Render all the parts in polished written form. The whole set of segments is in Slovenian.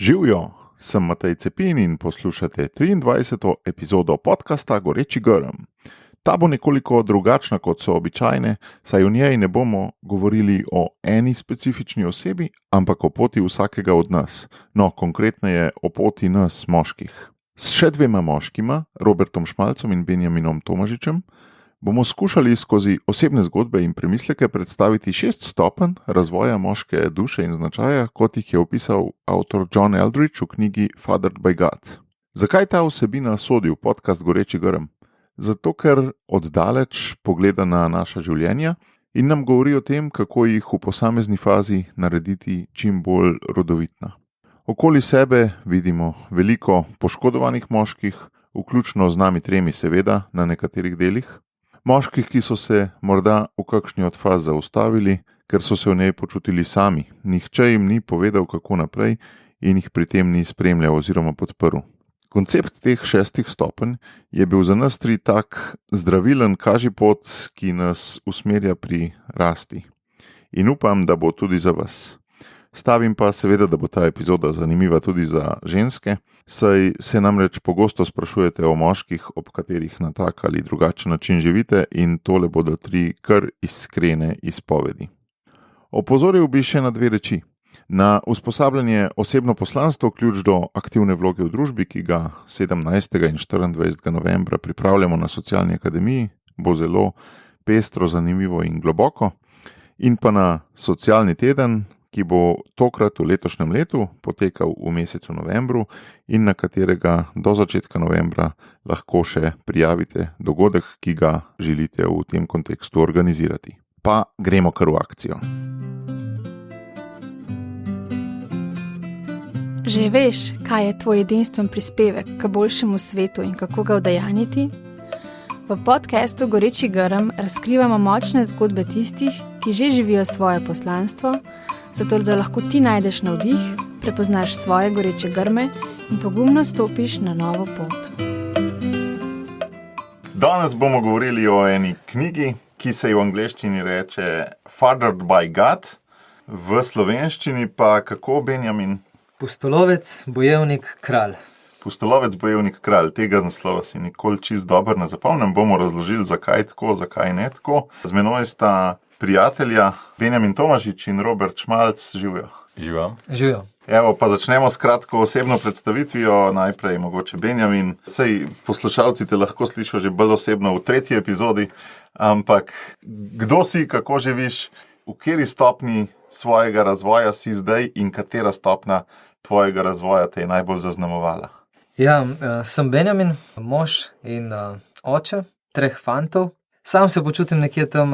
Živjo, sem Matej Cepin in poslušate 23. epizodo podcasta Goreči grm. Ta bo nekoliko drugačna kot so običajne, saj v njej ne bomo govorili o eni specifični osebi, ampak o poti vsakega od nas, no konkretneje o poti nas moških. S še dvema moškima, Robertom Šmalcem in Benjaminom Tomažičem, bomo skušali skozi osebne zgodbe in premisleke predstaviti 6 stopenj razvoja moške duše in značaja, kot jih je opisal avtor John Eldredge v knjigi Fathered by God. Zakaj ta vsebina sodi v podcast Goreči grm? Zato, ker oddaleč pogleda na naša življenja in nam govori o tem, kako jih v posamezni fazi narediti čim bolj rodovitna. Okoli sebe vidimo veliko poškodovanih moških, vključno z nami tremi seveda na nekaterih delih. Moških, ki so se morda v kakšni od faz zaustavili, ker so se v njej počutili sami. Nihče jim ni povedal, kako naprej in jih pri tem ni spremljal oziroma podprl. Koncept teh 6 stopenj je bil za nas 3 tak zdravilen kažipot, ki nas usmerja pri rasti. In upam, da bo tudi za vas. Stavim pa seveda, da bo ta epizoda zanimiva tudi za ženske, saj se namreč pogosto sprašujete o moških, ob katerih na tak ali drugačen način živite, in tole bodo 3 kar iskrene izpovedi. Opozoril bi še na 2 reči. Na usposabljanje osebno poslanstvo, ključ do aktivne vloge v družbi, ki ga 17. in 24. novembra pripravljamo na Socialni akademiji, bo zelo pestro, zanimivo in globoko. In pa na socialni teden, ki bo tokrat v letošnjem letu potekal v mesecu novembru in na katerega do začetka novembra lahko še prijavite dogodek, ki ga želite v tem kontekstu organizirati. Pa gremo kar v akcijo. Že veš, kaj je tvoj edinstven prispevek k boljšemu svetu in kako ga udejanjiti? V podcastu Goreči grm razkrivamo močne zgodbe tistih, ki že živijo svoje poslanstvo, zato da lahko ti najdeš navdih, prepoznaš svoje goreče grme in pogumno stopiš na novo pot. Danes bomo govorili o eni knjigi, ki se v angleščini reče Fathered by God, v slovenščini pa kako, Benjamin? Pustolovec, bojevnik, kralj. Pustolovec, bojevnik, kralj. Tega naslova si nikoli čisto dobro ne zapomnim. Bomo razložili, zakaj tako, zakaj ne tako. Z menoj sta prijatelja Benjamin Tomažič in Robert Šmalc. Živijo. Živijo. Evo, pa začnemo s kratko osebno predstavitvijo. Najprej mogoče Benjamin. Sej poslušalci te lahko slišijo že bolj osebno v 3. epizodi, ampak kdo si, kako živiš, v kateri stopni svojega razvoja si zdaj in katera stopna tvojega razvoja te je najbolj zaznamovala? Ja, sem Benjamin, mož in oče 3 fantov. Sam se počutim nekje tam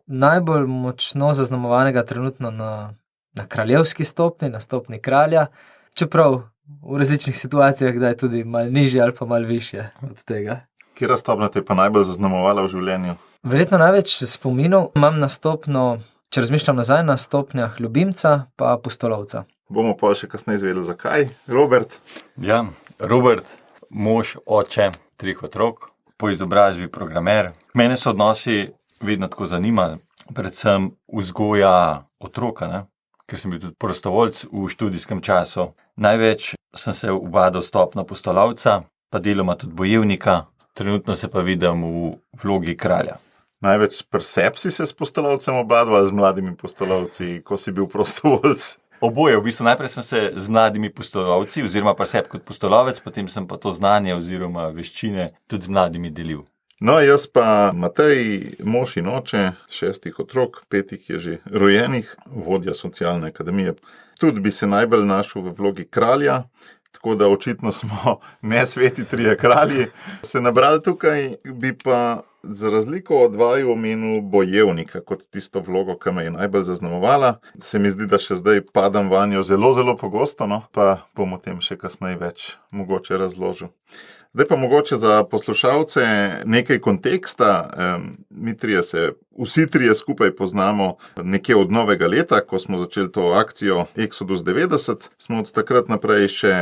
najbolj močno zaznamovanega trenutno na kraljevski stopni, na stopni kralja, čeprav v različnih situacijah, kdaj tudi malo nižje ali pa malo višje od tega. Katera stopna te je pa najbolj zaznamovala v življenju? Verjetno največ spominov imam na stopno, če razmišljam nazaj, na stopnjah ljubimca pa pustolovca. Bomo pa še kasneje izvedeli, zakaj. Robert? Ja, Robert, mož, oče, 3 otrok, po izobrazbi programer. Mene so odnosi vedno tako zanimali, predvsem vzgoja otroka, ne? Ker sem bil tudi prostovoljc v študijskem času. Največ sem se ubadal stopno pustolovca, pa deloma tudi bojevnika, trenutno se pa vidim v vlogi kralja. Največ persepsi se s pustolovcem obadval z mladimi pustolovci, ko si bil prostovoljc? Oboje, v bistvu najprej sem se z mladimi pustolovci oziroma persep kot pustolovec, potem sem pa to znanje oziroma veščine tudi z mladimi delil. No, jaz pa Matej, mož in oče, 6 otrok, 5 je že rojenih, vodja Socialne akademije. Tudi bi se najbolj našel v vlogi kralja, tako da očitno smo ne sveti 3 kralji. Se nabrali tukaj, bi pa za razliko od vaju omenil bojevnika kot tisto vlogo, ki me je najbolj zaznamovala. Se mi zdi, da še zdaj padam vanjo zelo, zelo pogosto, no, pa bom o tem še kasneje več mogoče razložil. Zdaj pa mogoče za poslušalce nekaj konteksta. Mi vsi 3 skupaj poznamo nekje od novega leta, ko smo začeli to akcijo Exodus 90. Smo od takrat naprej še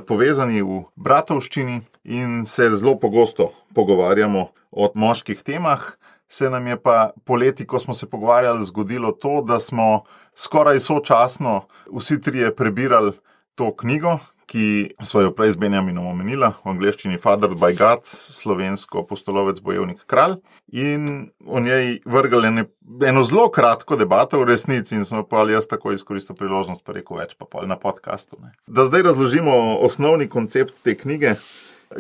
povezani v bratovščini in se zelo pogosto pogovarjamo o moških temah. Se nam je pa poleti, ko smo se pogovarjali, zgodilo to, da smo skoraj sočasno vsi 3 prebirali to knjigo, ki so jo prej z Benjaminom omenila, v angleščini Fathered by God, slovensko Apostolovec, bojevnik, kralj. In o njej vrgli eno zelo kratko debato v resnici in sem pa jaz tako izkoristil priložnost pa rekel več pa pol na podcastu. Ne. Da zdaj razložimo osnovni koncept te knjige.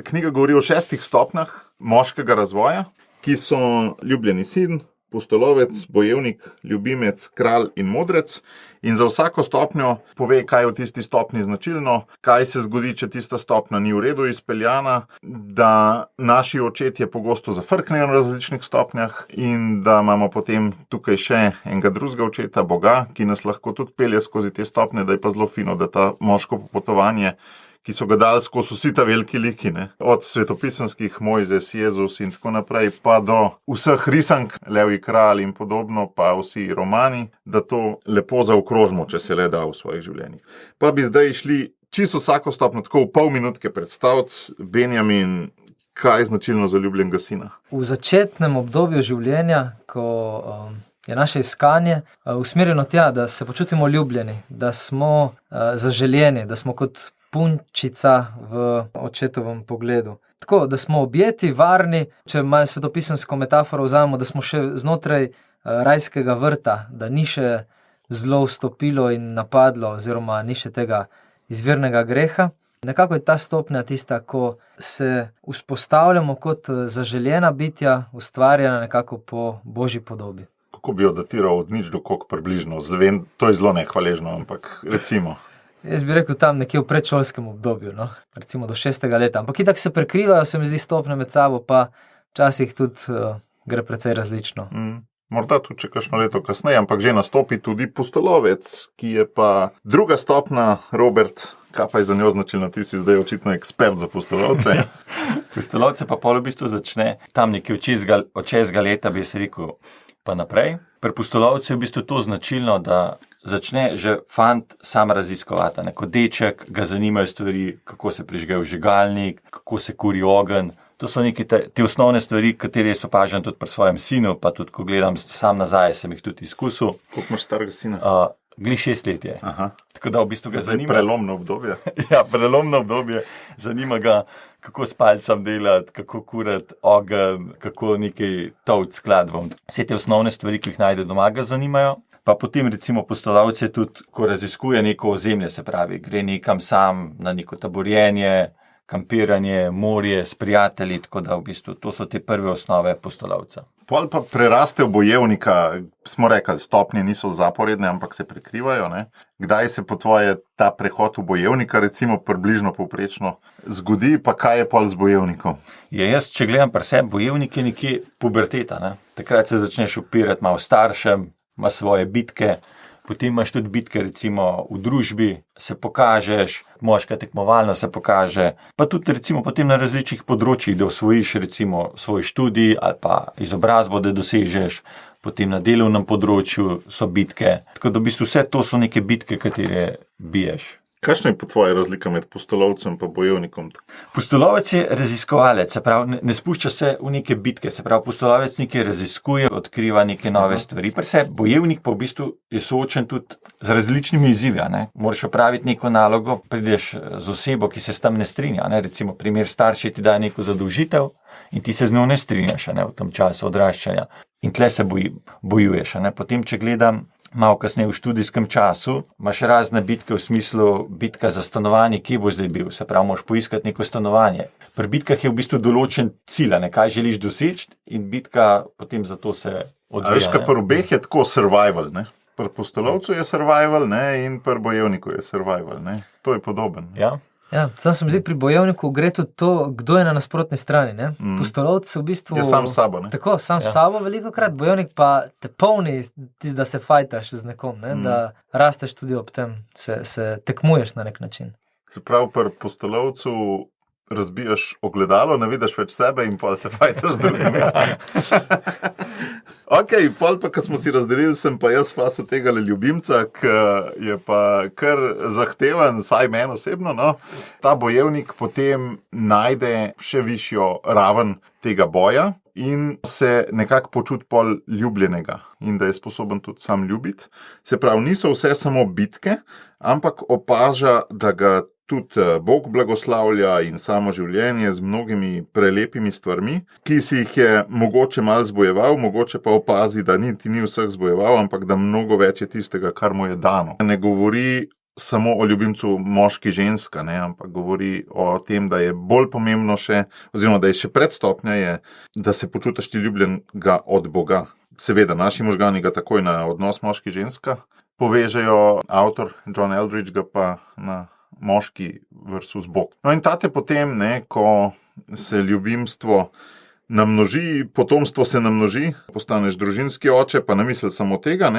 Knjiga govori o 6 stopnjah moškega razvoja, ki so ljubljeni sin, apostolovec, bojevnik, ljubimec, kralj in modrec. In za vsako stopnjo pove, kaj je v tisti stopnji značilno, kaj se zgodi, če tista stopnja ni v redu izpeljana, da naši očetje pogosto zafrknejo na različnih stopnjah in da imamo potem tukaj še enega drugega očeta, Boga, ki nas lahko tudi pelje skozi te stopnje, da je pa zelo fino, da ta moško popotovanje, ki so ga dali skozi vsi ta veliki liki, ne? Od svetopisanskih Mojzes, Jezus in tako naprej, pa do vseh risank, Levji kralj in podobno, pa vsi romani, da to lepo zaokrožimo, če se le da v svojih življenjih. Pa bi zdaj šli čisto vsako stopno, tako v pol minutke predstaviti, Benjamin, kaj je značilno za ljubljenega sina? V začetnem obdobju življenja, ko je naše iskanje usmerjeno tja, da se počutimo ljubljeni, da smo zaželjeni, da smo kot punčica v očetovem pogledu. Tako, da smo objeti, varni, če malo svetopisansko metaforo vzamemo, da smo še znotraj rajskega vrta, da ni še zlo vstopilo in napadlo, oziroma ni še tega izvirnega greha. Nekako je ta stopnja tista, ko se vzpostavljamo kot zaželjena bitja, ustvarjena nekako po Božji podobi. Kako bi jo datiral od nič do koliko približno? Vem, to je zelo nehvaležno, ampak recimo. Jaz bi rekel tam nekje v predšolskem obdobju, no? Recimo do 6. leta. Ampak itak se prekrivajo, se mi zdi, stopnje med sabo, pa včasih tudi gre precej različno. Morda tudi če kakšno leto kasneje, ampak že nastopi tudi apostolovec, ki je pa druga stopna. Robert, kaj pa je za njo značilno? Ti si zdaj očitno ekspert za apostolovce. Apostolovce pa pol v bistvu začne tam nekje od 6. leta, bi se rekel, pa naprej. Pri apostolovcu je v bistvu to značilno, da začne že fant sam raziskovati. Kot deček ga zanimajo stvari, kako se prižge vžigalnik, kako se kuri ogenj. To so neke te osnovne stvari, katere jaz opažam tudi pri svojem sinu, pa tudi ko gledam sam nazaj, sem jih tudi izkusil. Koliko imaš starega sina? Glih 6 let je. Aha. Tako da v bistvu ga zanima. Prelomno obdobje. Ja, prelomno obdobje. Zanima ga, kako s palcem delati, kako kurati ogenj, kako nekaj tovt skladvom. Vse te osnovne stvari, ki jih najde doma, ga zanimajo. Pa potem recimo apostolovce tudi, ko raziskuje neko ozemlje, se pravi, gre nekam sam na neko taborjenje, kampiranje, morje s prijatelji, tako da v bistvu to so te prve osnove apostolovca. Pol pa preraste v bojevnika, smo rekli, stopnje niso zaporedne, ampak se prekrivajo, ne? Kdaj se po tvoje ta prehod v bojevnika, recimo približno povprečno, zgodi, pa kaj je pol z bojevnikom? Jaz, če gledam pri sebi, bojevnik je nekje puberteta, ne? Takrat se začneš upirati malo staršem, ima svoje bitke, potem imaš tudi bitke recimo v družbi, se pokažeš, moška tekmovalno se pokaže, pa tudi recimo potem na različnih področjih, da osvojiš recimo svoj študij ali pa izobrazbo, da dosežeš, potem na delovnem področju so bitke, tako da v bistvu vse to so neke bitke, katere biješ. Kakšna je po tvoje razlika med apostolovcem in bojevnikom? Apostolovec je raziskovalec, se pravi, ne spušča se v neke bitke, se pravi, apostolovec nekaj raziskuje, odkriva neke nove stvari. Bojevnik pa v bistvu je soočen tudi z različnimi izzivi. Moraš opraviti neko nalogo, prideš z osebo, ki se s tem ne strinja. Recimo, primer, starši ti dajo neko zadolžitev in ti se z njo ne strinjaš v tem času odraščanja. In tle se bojuješ. Potem, če gledam malo kasneje v študijskem času, imaš razne bitke v smislu bitka za stanovanje, kje bo zdaj bil, se pravi, moraš poiskati neko stanovanje. Pri bitkah je v bistvu določen cilj, kaj želiš doseči in bitka potem za to se odvija. Veš, kaj pri obeh je tako survival, ne? Pri apostolovcu je survival, ne? In pri bojevniku je survival, ne? To je podoben. Ja, sam se mi zdi, pri bojevniku gre tudi to, kdo je na nasprotni strani, ne? Apostolovec v bistvu... Je sam s sabo, ne? Tako, sam s sabo velikokrat, bojevnik pa te polni, da se fajtaš z nekom, ne? Da rasteš tudi ob tem, se tekmuješ na nek način. Se pravi, pri apostolovcu razbijaš ogledalo, ne vidiš več sebe in pa se fajtaš z drugimi. Ok, pol pa, ko smo si razdelili, sem pa jaz faso tega ljubimca, ki je pa kar zahteven, saj meni osebno, no. Ta bojevnik potem najde še višjo raven tega boja in se nekako počuti pol ljubljenega in da je sposoben tudi sam ljubiti. Se pravi, niso vse samo bitke, ampak opaža, da ga tudi Bog blagoslavlja in samo življenje z mnogimi prelepimi stvarmi, ki si jih je mogoče malo zbojeval, mogoče pa opazi, da niti ni vseh zbojeval, ampak da mnogo več je tistega, kar mu je dano. Ne govori samo o ljubimcu moški-ženska, ampak govori o tem, da je bolj pomembno še, oziroma da je še predstopnja je, da se počutiš ti ljubljenega od Boga. Seveda, naši možgani ga takoj na odnos moški-ženska povežejo, avtor John Eldridge ga pa na moški versus Bog. No in tate potem, ko se ljubimstvo namnoži, potomstvo se namnoži, postaneš družinski oče, pa ne misli samo tega,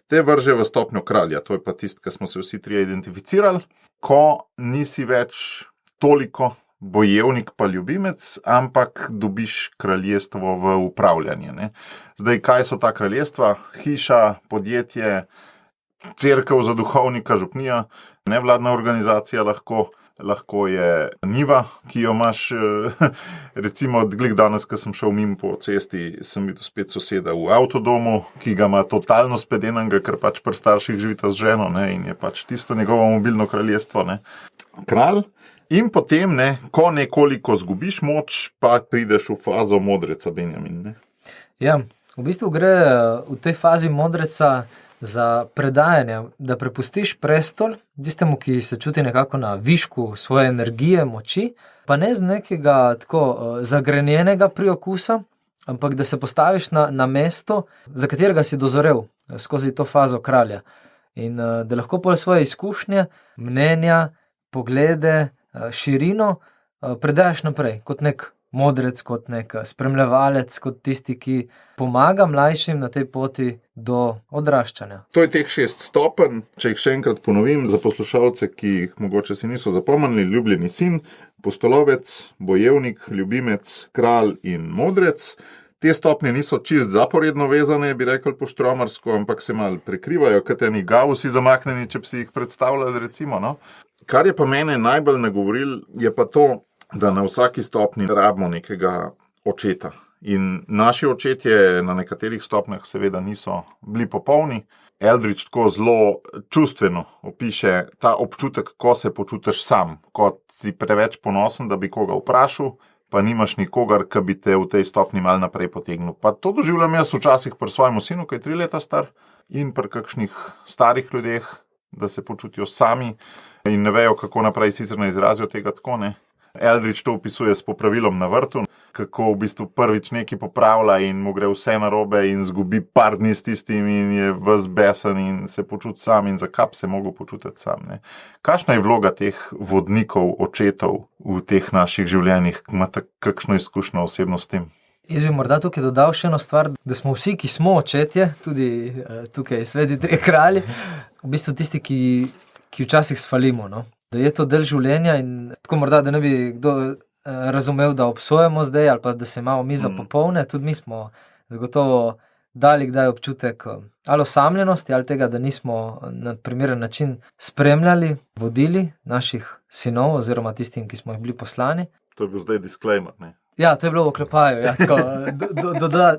te vrže v stopnjo kralja. To je pa tisto, kar smo se vsi trije identificirali. Ko nisi več toliko bojevnik pa ljubimec, ampak dobiš kraljestvo v upravljanje. Zdaj, kaj so ta kraljestva? Hiša, podjetje, cerkev za duhovnika, župnija, nevladna organizacija lahko je njiva, ki jo imaš, recimo glih danes, ko sem šel mimo po cesti, sem videl spet soseda v avtodomu, ki ga ima totalno spedenega, ker pač pri starših živita z ženo, in je pač tisto njegovo mobilno kraljestvo, kralj. In potem, ko nekoliko zgubiš moč, pa prideš v fazo modreca, Benjamin. Ja, v bistvu gre v tej fazi modreca za predajanje, da prepustiš prestol tistemu, ki se čuti nekako na višku svoje energije, moči, pa ne z nekega tako zagrenjenega priokusa, ampak da se postaviš na mesto, za katerega si dozorel skozi to fazo kralja. In da lahko pol svoje izkušnje, mnenja, poglede, širino predajaš naprej, kot nek modrec, kot nek spremljevalec, kot tisti, ki pomaga mlajšim na tej poti do odraščanja. To je teh 6 stopenj, če jih še enkrat ponovim, za poslušalce, ki jih mogoče si niso zapomnili: ljubljeni sin, postolovec, bojevnik, ljubimec, kralj in modrec. Te stopnje niso čist zaporedno vezane, bi rekel po štromarsko, ampak se malo prekrivajo, kot eni gavusi zamaknjeni, če bi si jih predstavljali, recimo. Kar je pa mene najbolj nagovoril, je pa to, da na vsaki stopni rabimo nekega očeta. In naši očetje na nekaterih stopnjah seveda niso bili popolni. Eldridge tako zelo čustveno opiše ta občutek, ko se počutiš sam, ko si preveč ponosen, da bi koga vprašal, pa nimaš nikogar, ki bi te v tej stopni malo naprej potegnil. Pa to doživljam jaz včasih pri svojemu sinu, ki je 3 leta star, in pri kakšnih starih ljudeh, da se počutijo sami in ne vejo, kako naprej, sicer ne izrazijo tega tako, Eldridge to opisuje s popravilom na vrtu, kako v bistvu prvič nekaj popravlja in mu gre vse narobe in zgubi par dni s tistim in je ves besen in se počuti sam in zakaj se mogo počutiti sam. Kakšna je vloga teh vodnikov, očetov v teh naših življenjih? Imate kakšno izkušnjo osebno s tem? Jaz bi morda tukaj dodal še eno stvar, da smo vsi, ki smo očetje, tudi tukaj sveti 3 kralji, v bistvu tisti, ki včasih sfalimo, Da je to del življenja in tako morda, da ne bi kdo razumel, da obsojamo zdaj ali pa da se imamo mi za popolne. Tudi mi smo zagotovo dali kdaj občutek ali osamljenosti ali tega, da nismo na primeren način spremljali, vodili naših sinov oziroma tistim, ki smo jih bili poslani. To je bil zdaj disclaimer, Ja, to je bilo v oklepaju, tako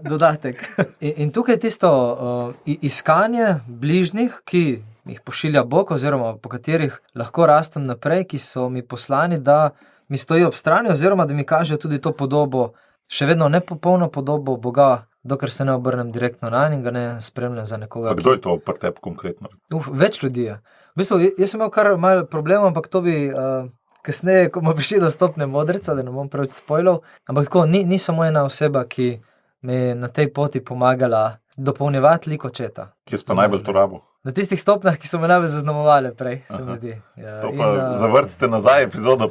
dodatek. In tukaj je tisto iskanje bližnjih, ki jih pošilja Bog oziroma po katerih lahko rastem naprej, ki so mi poslani, da mi stojijo ob strani oziroma da mi kažejo tudi to podobo, še vedno nepopolno podobo Boga, dokler se ne obrnem direktno na in ga ne spremljam za nekoga. Kdo je to pri tebi konkretno? Več ljudi je. V bistvu, jaz sem imel kar malo problemov, ampak to bi kasneje, ko bomo prišli do stopne modreca, da ne bom preveč spoilov, ampak tako, ni samo ena oseba, ki me je na tej poti pomagala dopolnjevati lik očeta. Kje si pa najbolj to rabo? Na tistih stopnjah, ki so me najbolj zaznamovali prej, se mi zdi. Ja, to pa zavrtite nazaj epizodo.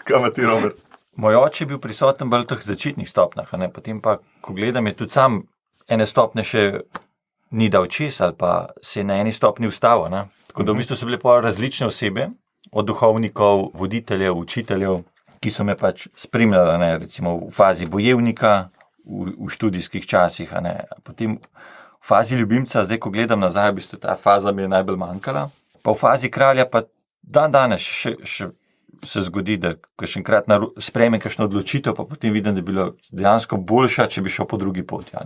Kaj ima ti, Robert? Moj oče je bil prisoten bolj v teh začetnih stopnjah, potem pa, ko gledam, je tudi sam ene stopnje še ni dal čez ali pa se je na eni stopni ustavil. Tako da v bistvu so bile pa različne osebe, od duhovnikov, voditeljev, učiteljev, ki so me pač spremljali, recimo v fazi bojevnika, v študijskih časih, potem v fazi ljubimca, zdaj ko gledam nazaj, v bistvu ta faza mi je najbolj manjkala. Pa v fazi kralja pa danes še se zgodi, da kakšenkrat sprejmem kakšno odločitev, pa potem vidim, da bi bilo dejansko boljša, če bi šel po drugi poti.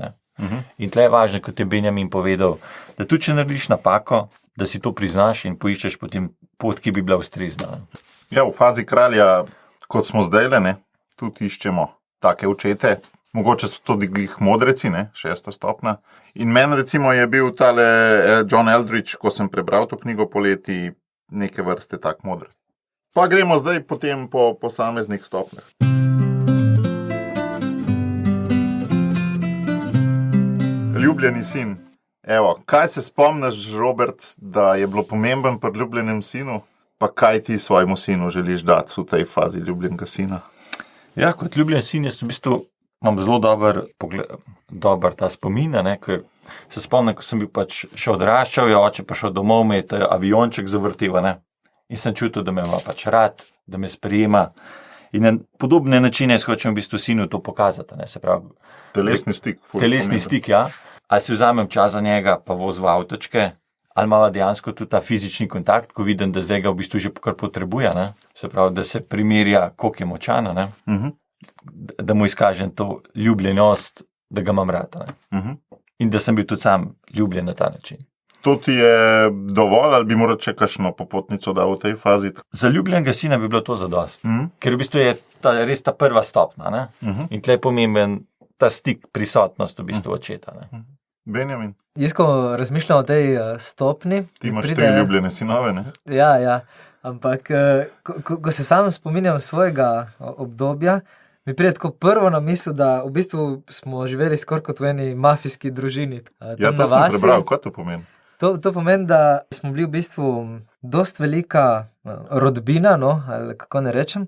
In tle je važno, kot je Benjamin povedal, da tudi če narediš napako, da si to priznaš in poiščeš potem pot, ki bi bila ustrezna. Ja, v fazi kralja, kot smo zdajle, ne, tudi iščemo take očete. Mogoče so to glih modreci, ne, 6. stopnja. In meni recimo je bil tale John Eldridge, ko sem prebral to knjigo poleti, neke vrste tak modrec. Pa gremo zdaj potem po posameznih stopnjah. Ljubljeni sin. Evo, kaj se spomniš, Robert, da je bilo pomemben pri ljubljenem sinu? Pa kaj ti svojemu sinu želiš dati v tej fazi ljubljenega sina? Ja, kot ljubljen sin, jaz v bistvu imam zelo dober ta spomin, ker se spomnim, ko sem bil pač še odraščal, je oče prišel domov, me je avionček zavrtel, in sem čutil, da me ima pač rad, da me sprejema. In na podobne načine jaz hočem v bistvu sinu to pokazati, se pravi. Telesni stik. Telesni stik, ja. Ali si vzamem čas za njega, pa voz v avtočke, ali ima dejansko tudi ta fizični kontakt, ko vidim, da zdaj ga v bistvu že kar potrebuje, se pravi, da se primerja, koliko je močan, da mu izkažem to ljubljenost, da ga imam rad. In da sem bil tudi sam ljubljen na ta način. To ti je dovolj, ali bi moral še kakšno popotnico dal v tej fazi? Za ljubljenega sina bi bilo to zadost, ker v bistvu je res ta prva stopna, in tle je pomemben ta stik, prisotnost v bistvu očeta. Benjamin? Jaz, ko razmišljam o tej stopni... Ti imaš 3 ljubljene sinove, ne? Ja, ampak ko se sam spominjam svojega obdobja, mi pride tako prvo na misel, da v bistvu smo živeli skoraj kot v eni mafijski družini. Ja, to sem prebral, kaj to pomeni? To pomeni, da smo bili v bistvu dost velika rodbina, ali kako ne rečem,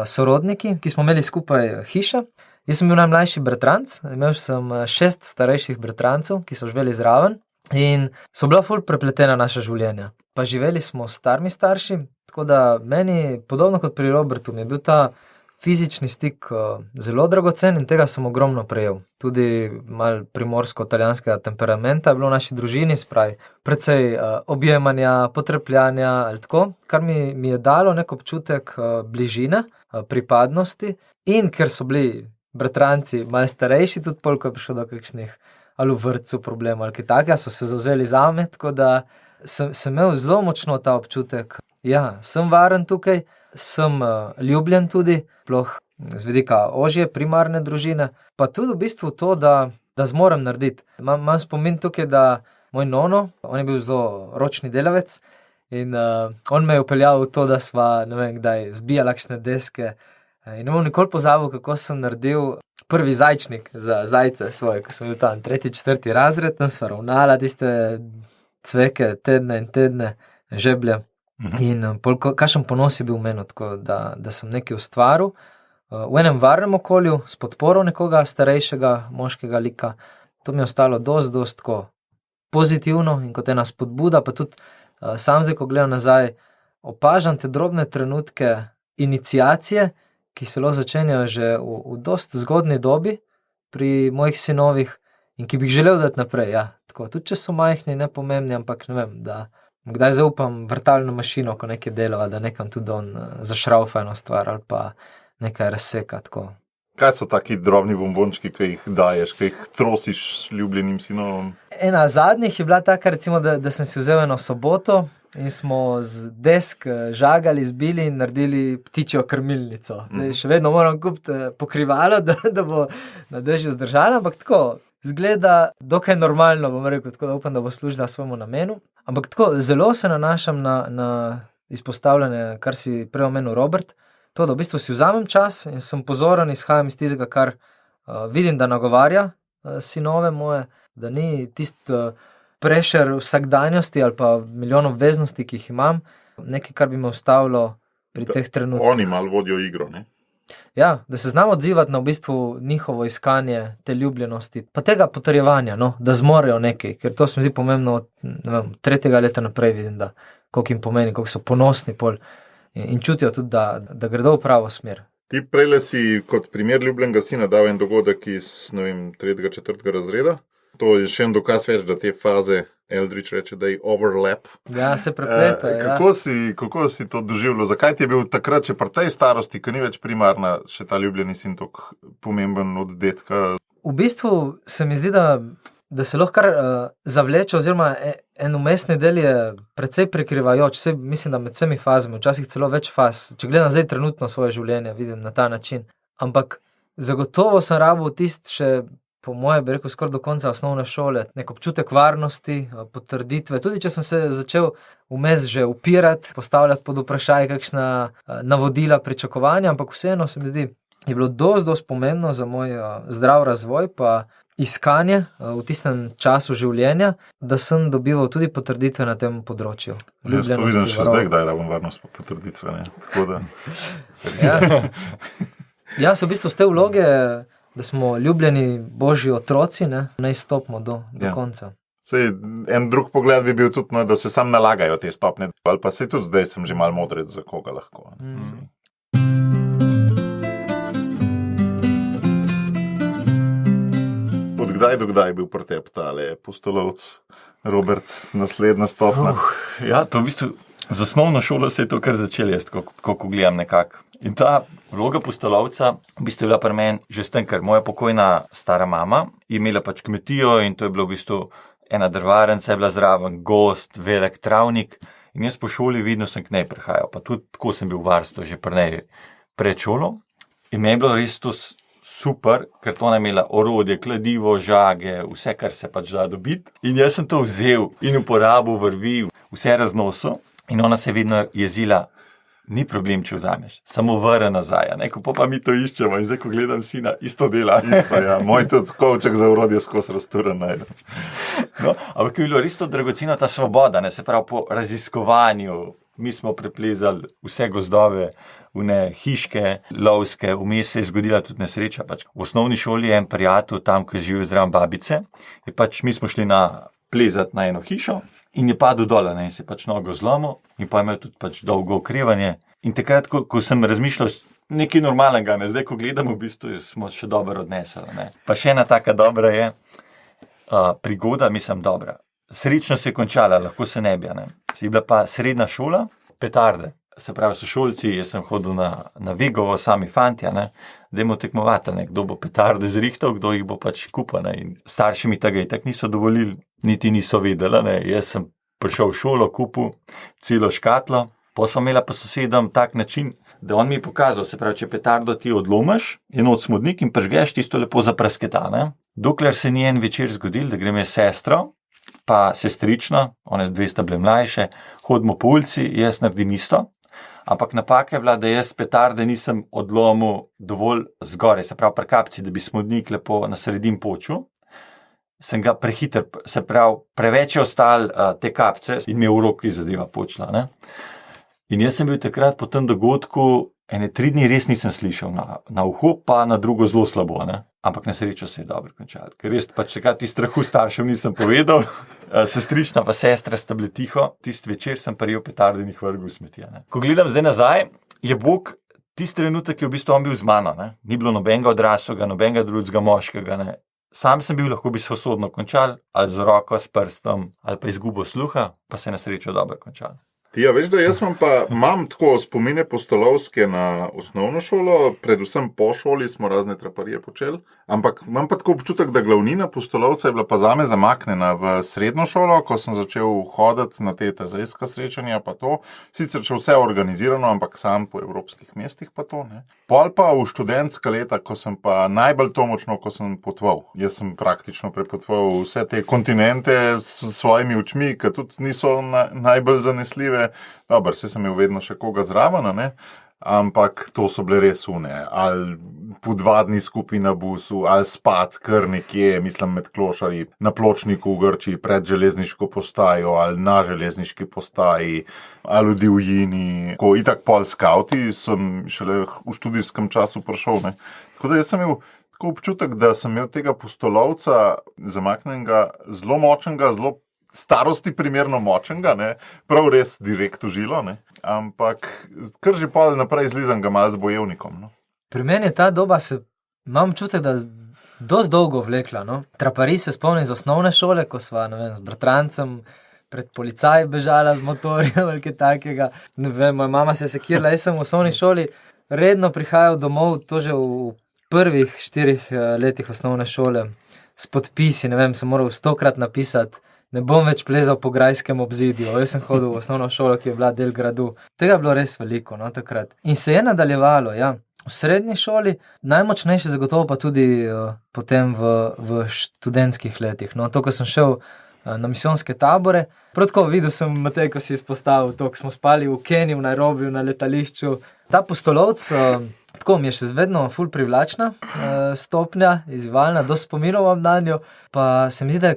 sorodniki, ki smo imeli skupaj hišo. Jaz sem bil najmlajši bratranc, imel sem 6 starejših bratrancev, ki so živeli zraven in so bila ful prepletena naša življenja. Pa živeli smo s starimi starši, tako da meni, podobno kot pri Robertu, mi je bil ta fizični stik zelo dragocen in tega sem ogromno prejel. Tudi malo primorsko-italijanskega temperamenta je bilo v naši družini, spravi precej objemanja, potrepljanja ali tako, kar mi je dalo nek občutek bližine, pripadnosti in ker so bili bratranci malo starejši, tudi pol, ko je prišlo do kakšnih ali v vrtcu problemov ali kaj takega, so se zavzeli zame, tako da sem imel zelo močno ta občutek, ja, sem varen tukaj, sem ljubljen tudi, sploh z vidika ožje, primarne družine, pa tudi v bistvu to, da zmorem narediti. Imam spomin tukaj, da moj nono, on je bil zelo ročni delavec in on me je upeljal v to, da sva, ne vem kdaj, zbijala kakšne deske. In ne bom nikoli pozabil, kako sem naredil prvi zajčnik za zajce svoje, ko sem bil tam 3., 4. razred, tam sva ravnala tiste cveke tedne in tedne, žeblje. In kakšen ponos je bil meni, tako da sem nekaj ustvaril v enem varnem okolju, s podporo nekoga starejšega moškega lika. To mi je ostalo dost tako pozitivno in kot ena spodbuda, pa tudi sam zdaj, ko gledam nazaj, opažam te drobne trenutke iniciacije, ki se lahko začenjajo že v dost zgodni dobi pri mojih sinovih in ki bi jih želel dati naprej. Ja. Tako, tudi če so majhni in nepomembni, ampak ne vem, da kdaj zaupam vrtalno mašino, ko nekaj delava, da nekam tudi on zašraufa eno stvar ali pa nekaj razseka. Tako. Kaj so taki drobni bombončki, ki jih daješ, ki jih trosiš s ljubljenim sinovom? Ena zadnjih je bila taka, recimo, da sem si vzel eno soboto in smo z desk žagali, zbili in naredili ptičjo krmilnico. Zdaj, še vedno moram kupiti pokrivalo, da bo na dežju zdržala, ampak tako zgleda dokaj normalno, bom rekel, tako da upam, da bo služila svojemu namenu. Ampak tako zelo se nanašam na izpostavljanje, kar si prej omenil Robert, to, da v bistvu si vzamem čas in sem pozoren, izhajam iz tistega, kar vidim, da nagovarja sinove moje, da ni tisti prešer vsakdanjosti ali pa milijon obveznosti, ki jih imam, nekaj, kar bi me ustavilo pri teh trenutkih. Oni malo vodijo igro, ne? Ja, da se znam odzivati na v bistvu njihovo iskanje te ljubljenosti, pa tega potrjevanja, da zmorejo nekaj, ker to se mi zdi pomembno od 3. leta naprej vidim, da koliko jim pomeni, koliko so ponosni pol in čutijo tudi, da gredo v pravo smer. Ti prejle si kot primer ljubljenega sina dal en dogodek iz, 3. 4. razreda. To je še en dokaz več, da te faze Eldridge reče, da je overlap. Ja, se prepleta. Kako si to doživljal? Zakaj ti je bil takrat, če pri tej starosti, ki ni več primarna, še ta ljubljeni sin tako pomemben od detka? V bistvu se mi zdi, da se lahko kar zavleče, oziroma en umestni del je precej prekrivajoč. Mislim, da med vsemi fazami, včasih celo več faz. Če gledam zdaj trenutno svoje življenje, vidim na ta način. Ampak zagotovo sem rabil še, po moje, bi rekel, skoraj do konca osnovne šole, nek občutek varnosti, potrditve. Tudi če sem se začel vmes že upirati, postavljati pod vprašaj kakšna navodila, pričakovanja, ampak vseeno se mi zdi, je bilo dosti pomembno za moj zdrav razvoj, pa iskanje v tistem času življenja, da sem dobival tudi potrditve na tem področju. Jaz to vidim še zdaj, kdaj rabim varnost pa potrditve. Tako da... Ja, so v bistvu z te vloge, da smo ljubljeni božji otroci, naj stopimo do konca. Sej, en drug pogled bi bil tudi, da se sam nalagajo te stopnje, ali pa sej tudi zdaj sem že malo modrec, za koga lahko. Od kdaj do kdaj je bil pri tebi tale pustolovec, Robert, naslednja stopnja? Ja, to v bistvu z osnovno šolo se je to kar začelo, jaz ko gledam nekako. In ta vloga pustolovca v bistvu je bila pri meni že s tem, ker moja pokojna stara mama je imela pač kmetijo in to je bilo v bistvu ena drvarnica, je bila zraven gost, velik travnik in jaz po šoli vidno sem k njej prihajal, pa tudi tako sem bil v varstvu že pri njej pred šolo in meni je bilo res to super, ker to ona imela orodje, kladivo, žage, vse, kar se pač da dobiti in jaz sem to vzel in uporabil, vrvi, vse raznosil in ona se je vedno jezila, ni problem, če vzameš, samo vrne nazaj, kako pa mi to iščemo in zdaj, ko gledam sina, isto dela. Isto, ja, moj tudi kovček za urodje skozi razturen najdem. No, ampak je bilo res to dragoceno ta svoboda, se pravi po raziskovanju, mi smo preplezali vse gozdove, hiške, lovske, vmes se je zgodila tudi nesreča. Pač v osnovni šoli je en prijatelj tam, ko je živel zraven babice, mi smo šli plezati na eno hišo, in je padel dol, in se je pač nogo zlomil, in pa je imel tudi pač dolgo okrevanje. In takrat, ko sem razmišljal nekaj normalnega, zdaj, ko gledam, v bistvu smo še dobro odnesli. Pa še ena taka dobra je, prigoda, mislim, dobra. Srečno se je končala, lahko se ne bi. Je bila pa srednja šola, petarde. Se pravi, sošolci, jaz sem hodil na Vigovo, sami fantja, dajmo tekmovati, kdo bo petarde zrihtal, kdo jih bo pač kupil. In starši mi tega itak niso dovolili, niti niso vedeli. Jaz sem prišel v šolo, kupil celo škatlo, pa sem imela pa sosedom tak način, da on mi je pokazal, se pravi, če petardo ti odlomiš, je noč smodnik in prižgeš, tisto lepo zaprasketa. Dokler se ni en večer zgodil, da grem jaz sestro, pa sestrično, one dve sta bile mlajše, hodimo po ulici, jaz naredim isto. Ampak napaka je bila, da jaz petarde nisem odlomil dovolj zgoraj, se pravi pri kapci, da bi smodnik lepo na sredin počul. Sem ga prehiter, se pravi, preveč je ostal te kapce in mi je v roki zadeva počla. In jaz sem bil takrat po tem dogodku, 3 dni res nisem slišal na uho, pa na drugo zelo slabo. Ampak na srečo se je dobro končal. Ker res pač takrat strahu staršev nisem povedal, sestrična pa sestra sta bili tiho, tisti večer sem prijel petarde in jih vrgel v smeti. Ko gledam zdaj nazaj, je Bog tisti trenutek, ki je v bistvu on bil z mano. Ni bilo nobenega odraslega, nobenega drugega moškega. Sam sem bil, lahko bi se usodno končal, ali z roko, s prstom, ali pa izgubo sluha, pa se je na srečo dobro končal. Ja, veš, da jaz imam tako spomine pustolovske na osnovno šolo, predvsem po šoli smo razne traparije počeli, ampak imam pa tako občutek, da glavnina pustolovca je bila pa zame zamaknjena v srednjo šolo, ko sem začel hoditi na te tezajska srečanja, pa to, sicer še vse organizirano, ampak sam po evropskih mestih pa to, Pol pa v študentska leta, ko sem pa najbolj to močno, ko sem potoval. Jaz sem praktično prepotoval vse te kontinente s svojimi očmi, ki tudi niso najbolj zanesljive. Dobro, se sem imel vedno še koga zraven, ampak to so bile res ali po 2 dni skupaj na busu, ali spat kar nekje, mislim med klošarji, na pločniku v Grčiji, pred železniško postajo, ali na železniški postaji, ali v divjini. Ko itak pol skauti, sem šele v študijskem času prišel. Tako da jaz sem imel tako občutek, da sem imel tega pustolovca zamaknenega, zelo močnega, zelo starosti primerno močnega, prav res direkt v žilo, ampak kar že pol naprej zlizam ga malo z bojevnikom. Pri meni je ta doba, imam občutek, da dosti dolgo vlekla. No? Trapari se spomnim iz osnovne šole, ko sva, ne vem, z bratrancem pred policaj bežala z motorjem ali kaj takega. Ne vem, moja mama se je sekirala, jaz sem v osnovni šoli redno prihajal domov, to že v prvih 4 letih osnovne šole, s podpisi, ne vem, sem moral 100-krat napisati, ne bom več plezal po grajskem obzidju. Jaz sem hodil v osnovno šolo, ki je bila del gradu. Tega je bilo res veliko, no, takrat. In se je nadaljevalo, ja. V srednji šoli, najmočnejše zagotovo pa tudi potem v študentskih letih. No, to, ko sem šel na misijonske tabore, prav tako videl sem, Matej, ko si izpostavil to, ko smo spali v Keniji, v Nairobiju, na letališču. Ta pustolovc, tako mi je še vedno ful privlačna stopnja, izzivalna, dosti spominov imam na njo, pa se mi zdi, da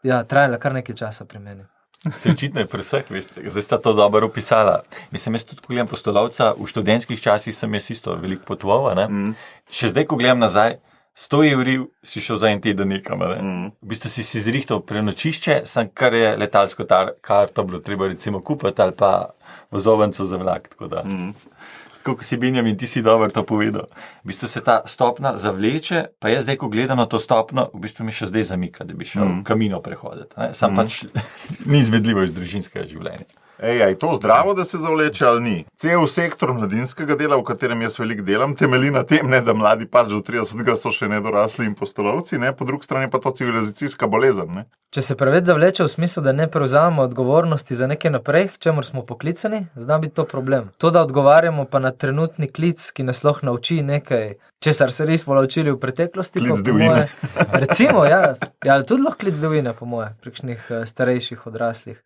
je trajala kar nekaj časa pri meni. Se očitno je pri vseh, veste, zdaj sta to dobro opisala. Mislim, jaz tudi, ko gledam pustolovca, v študentskih časih sem jaz isto veliko potoval, ne? Še zdaj, ko gledam nazaj, 100 evrov si šel za en teden nekam, ne? V bistvu si zrihtal prenočišče, sem kar je letalsko karto bilo treba recimo kupiti ali pa vozovnico za vlak, tako da. Kako si Benjamin, ti si dobro to povedal. V bistvu se ta stopna zavleče, pa jaz zdaj, ko gledam na to stopno, v bistvu mi še zdaj zamika, da bi šel kamino prehoditi. Sam pač ni izvedljivo iz družinskega življenja. Je to zdravo, da se zavleče ali ni? Cel sektor mladinskega dela, v katerem jaz veliko delam, temelji na tem, ne, da mladi pač do 30 so še nedorasli in pustolovci, ne, po drugi strani pa to civilizacijska bolezen. Ne. Če se preveč zavleče v smislu, da ne prevzamemo odgovornosti za nekaj naprej, k čemur smo poklicani, zna biti to problem. To, da odgovarjamo pa na trenutni klic, ki nas lahko nauči nekaj, česar se res smo naučili v preteklosti. Klic devine. Recimo, ja, tudi lahko klic devine, po moje, prikšnih starejših odraslih.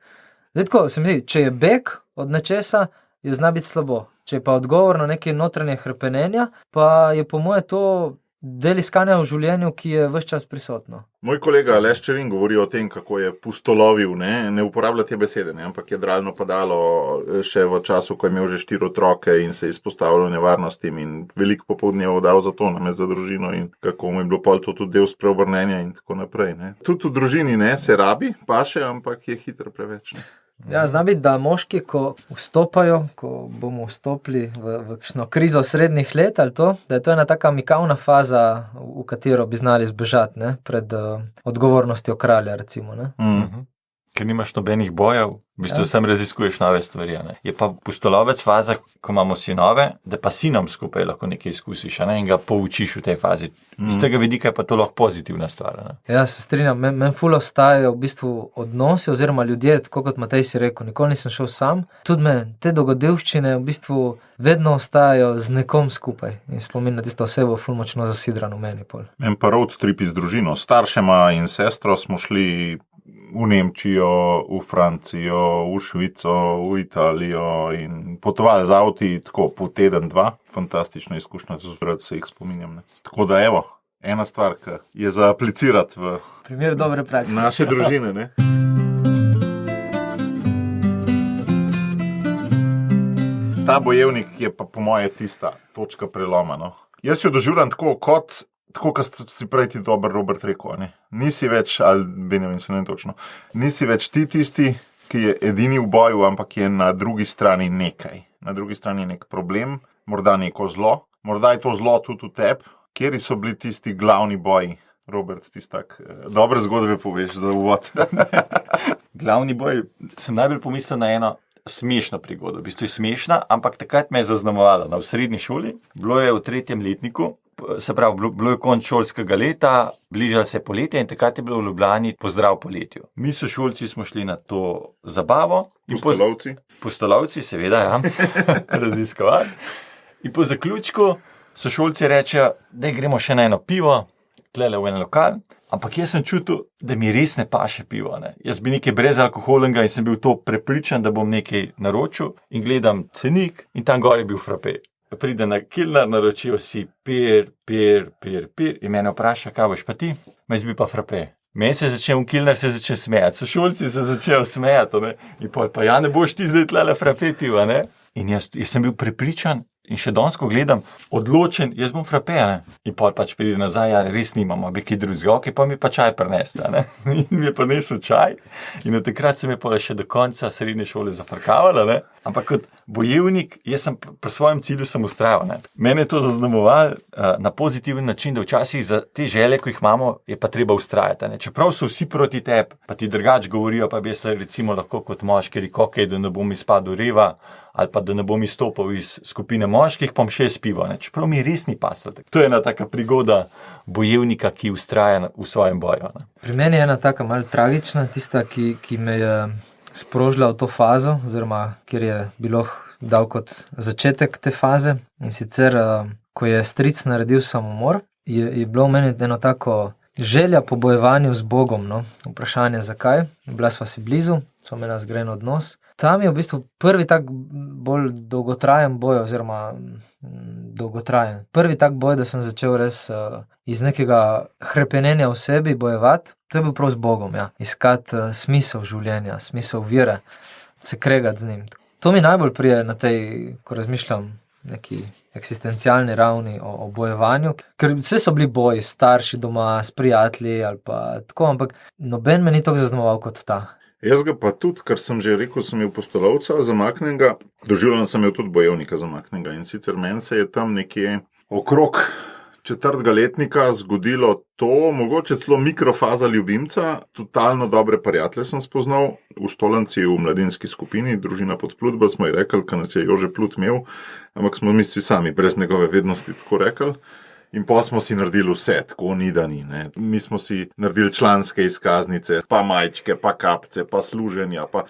Zdaj tako, se mi zdi, če je beg od nečesa, je zna biti slabo. Če je pa odgovor na neke notranje hrepenenja, pa je po moje to del iskanja v življenju, ki je ves čas prisotno. Moj kolega Aleš Čerin govori o tem, kako je pustolovil, ne uporablja te besede, ne, ampak je dralno padalo še v času, ko je imel že 4 otroke in se izpostavljal nevarnostim in veliko popoldnev dal za to, namest za družino in kako mu je bilo pol to tudi del spreobrnenja in tako naprej. Ne. Tudi v družini ne, se rabi, paše, ampak je hitro preveč. Ne. Ja, zna biti, da moški, ko vstopajo, ko bomo vstopili v kakšno krizo srednjih let ali to, da je to ena taka mikavna faza, v katero bi znali zbežati, ne, pred odgovornostjo kralja, recimo, ne. Ker nimaš nobenih bojev, v bistvu sem raziskuješ nove stvari. Ne? Je pa pustolovec faza, ko imamo sinove, da pa sinom skupaj lahko nekaj izkusiš, ne? In ga poučiš v tej fazi. Z tega vidika je pa to lahko pozitivna stvar. Ne? Ja, se strinjam, men ful ostajajo v bistvu odnosi oziroma ljudje, tako kot Matej si rekel, nikoli nisem šel sam. Tudi te dogodivščine v bistvu vedno ostajajo z nekom skupaj in spomin na tisto osebo ful močno zasidran v meni pol. En pa road trip iz družino. Staršema in sestro smo šli v Nemčijo, v Francijo, v Švico, v Italijo in potovali z avti tako po teden, 2. Fantastična izkušnja, zvrati se jih spominjam. Ne. Tako da evo, ena stvar, ki je za aplicirati v primer dobre prakse naše družine. Ne. Ta bojevnik je pa po moje tista točka preloma. No. Jaz jo doživljam tako kot si prej ti dober Robert rekel, ne? Nisi več, ali Benjamin se ne točno, nisi več ti tisti, ki je edini v boju, ampak je na drugi strani nekaj. Na drugi strani je nek problem, morda neko zlo, morda je to zlo tudi v tebi. Kjeri so bili tisti glavni boji? Robert, tisti tak, dobre zgodbe poveš za uvod. Glavni boj, sem najbolj pomislil na eno smešno prigodo. V bistvu je smešna, ampak takrat me je zaznamovala. V srednji šoli, bilo je v 3. letniku, se pravi, bilo je konec šolskega leta, bližalo se je poletje in takrat je bilo v Ljubljani pozdrav poletju. Mi sošolci smo šli na to zabavo. Pustolovci, seveda, ja, raziskovati. In po zaključku sošolci rečejo, da gremo še na eno pivo, tlele v en lokal, ampak jaz sem čutil, da mi res ne paše pivo. Ne. Jaz bi nekaj brezalkoholnega in sem bil to prepričan, da bom nekaj naročil in gledam cenik in tam gor je bil frape. Pride na kilnar, naročijo si pir in mene vpraša, kaj boš pa ti? Jaz bi pa frape. Meni se je začel kilnar smejati, sošolci se začel smejati, ne? In pa ja ne boš ti zdaj tlele frape piva, ne? In jaz sem bil prepričan, In še danes, ko gledam, odločen, jaz bom frape, ne? In pol pač pride nazaj, ja, res nimamo, bi kaj drugega, ok, pa mi pa čaj prinesla, ne? In mi je prinesel čaj in od takrat se mi je pa še do konca srednje šole zafrkavala, ne? Ampak kot bojevnik, jaz sem pri svojem cilju sem ustrajal, ne? Mene je to zaznamoval na pozitiven način, da včasih za te želje, ko jih imamo, je pa treba ustrajati, ne? Čeprav so vsi proti tebi, pa ti drugače govorijo, pa bi jaz recimo lahko kot moški rekel, ok, da ne bom izpadel reva, ali pa da ne bom izstopil iz skupine moških, pa bom še spival, ne? Čeprav mi res ni paslo. To je ena taka prigoda bojevnika, ki ustraja v svojem boju, ne? Pri meni je ena taka malo tragična, tista, ki me je sprožila v to fazo, oziroma kjer je bilo dal kot začetek te faze. In sicer, ko je stric naredil samomor, je bilo v meni eno tako želja po bojevanju z Bogom, no? Vprašanje zakaj, bila sva si blizu, smo imeli zgrajen odnos. Tam je v bistvu prvi tak bolj dolgotrajen boj, oziroma dolgotrajen. Prvi tak boj, da sem začel res iz nekega hrepenenja v sebi bojevati, to je bil prav z Bogom, ja. Iskati smisel življenja, smisel vire, se kregati z njim. To mi najbolj prije na tej, ko razmišljam, neki eksistencialni ravni o bojevanju, ker vse so bili boji, starši doma, s prijatelji ali pa tako, ampak noben me ni tako zaznamoval kot ta. Jaz ga pa tudi, ker sem že rekel, sem imel postolovca zamaknenega, doživljeno sem imel tudi bojevnika zamaknenega in sicer meni se je tam nekje okrog 4. letnika zgodilo to, mogoče celo mikrofaza ljubimca, totalno dobre prijatelje sem spoznal, v Stolnici v mladinski skupini, družina Podplutba, smo ji rekli, ker nas je Jože Plut imel, ampak smo mi si sami brez njegove vednosti tako rekli. In pa smo si naredili vse, tako ni da ni, ne. Mi smo si naredili članske izkaznice, pa majčke, pa kapce, pa služenja, pa...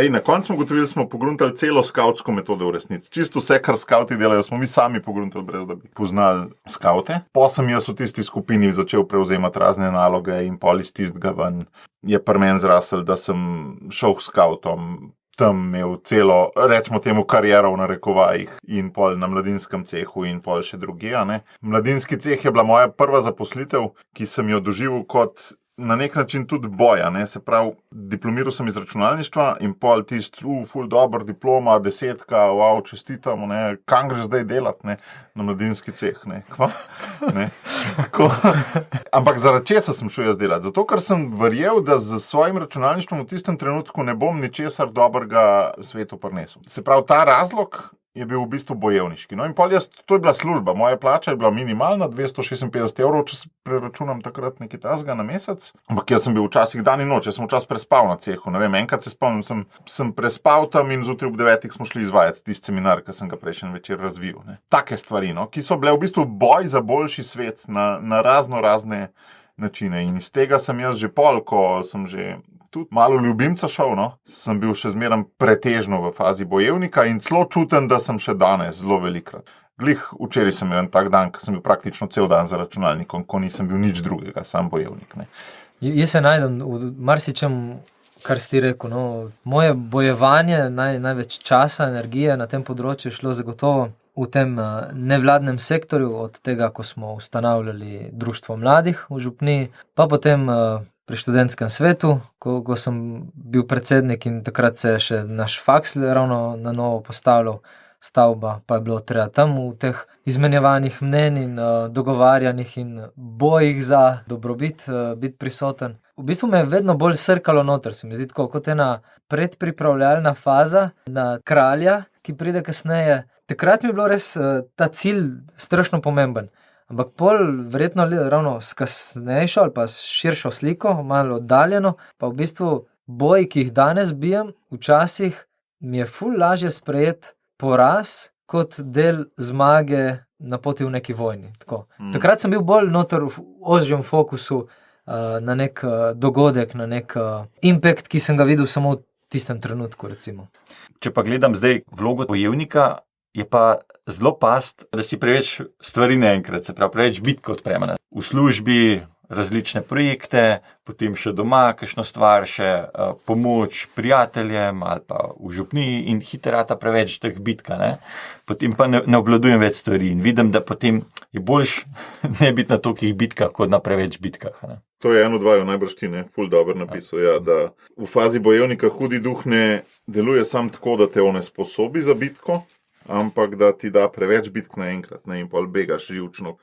na koncu smo ugotovili, smo pogruntali celo skavtsko metodo v resnici. Čisto vse, kar skavti delajo, smo mi sami pogruntali, brez da bi poznali skavte. Pa sem jaz v tisti skupini začel prevzemati razne naloge in pol iz tistega ven je pri meni zrasel, da sem šel k skavtom, tam imel celo, rečemo temu, kariero v narekovajih in pol na mladinskem cehu in pol še drugje, ne. Mladinski ceh je bila moja prva zaposlitev, ki sem jo doživel kot na nek način tudi boja, ne. Se pravi, diplomiral sem iz računalništva in pol ful dober diploma, 10, wow, čestitamo, ne. Kam greš zdaj delati, ne, na mladinski ceh, ne. Kva? Ne. Tako. Ampak zaradi česa sem šel jaz delati? Zato, ker sem verjel, da z svojim računalništvom v tistem trenutku ne bom ničesar dobrega svetu prinesel. Se pravi, ta razlog je bil v bistvu bojevniški. No in pol jaz, to je bila služba, moja plača je bila minimalna, 256 €, če se preračunam takrat nekaj tasga na mesec, ampak jaz sem bil včasih dan in noč, jaz sem včasih prespal na cehu, ne vem, enkrat se spomnim, sem prespal tam in zjutraj ob 9 smo šli izvajati tisti seminar, ki sem ga prejšnji večer razvil, ne. Take stvari, no, ki so bile v bistvu boj za boljši svet na razne načine in iz tega sem jaz že pol, ko sem že tudi malo ljubimca šel, no, sem bil še zmeraj pretežno v fazi bojevnika in celo čutim, da sem še danes zelo velikrat. Glih včeraj sem imel en tak dan, ko sem bil praktično cel dan za računalnikom, ko nisem bil nič drugega, sam bojevnik, ne. Jaz se najdem v marsičem, kar si rekel, no, moje bojevanje, največ časa, energije na tem področju je šlo zagotovo v tem nevladnem sektorju, od tega, ko smo ustanavljali Društvo mladih v župniji, pa potem pri študentskem svetu, ko sem bil predsednik in takrat se je še naš faks ravno na novo postavljal, stavba, pa je bilo treba tam v teh izmenjevanih mnenj in dogovarjanjih in bojih za dobrobit biti prisoten. V bistvu me je vedno bolj srkalo noter, se mi zdi tako, kot ena predpripravljalna faza na kralja, ki pride kasneje. Takrat mi je bilo res ta cilj strašno pomemben. Ampak pol verjetno ravno s kasnejšo ali pa s širšo sliko, malo oddaljeno, pa v bistvu boji, ki jih danes bijem, včasih mi je ful lažje sprejeti poraz kot del zmage na poti v neki vojni. Tako. Takrat sem bil bolj noter v ožjem fokusu na nek dogodek, na nek impact, ki sem ga videl samo v tistem trenutku, recimo. Če pa gledam zdaj vlogo bojevnika, je pa zelo past, da si preveč stvari naenkrat, se pravi, preveč bitk odpreme. V službi različne projekte, potem še doma, kakšno stvar, še pomoč prijateljem ali pa v župniji in hiterata preveč teh bitka, ne. Potem pa ne obvladujem več stvari in vidim, da potem je boljš ne biti na tolikih bitkah, kot na preveč bitkah, ne. To je eno dvajo najbrž ti, ne, ful dober napisal, ja, da v fazi bojevnika hudi duh ne deluje sam tako, da te onesposobi za bitko, ampak da ti da preveč bitk naenkrat, ne, in pol begaš živčno.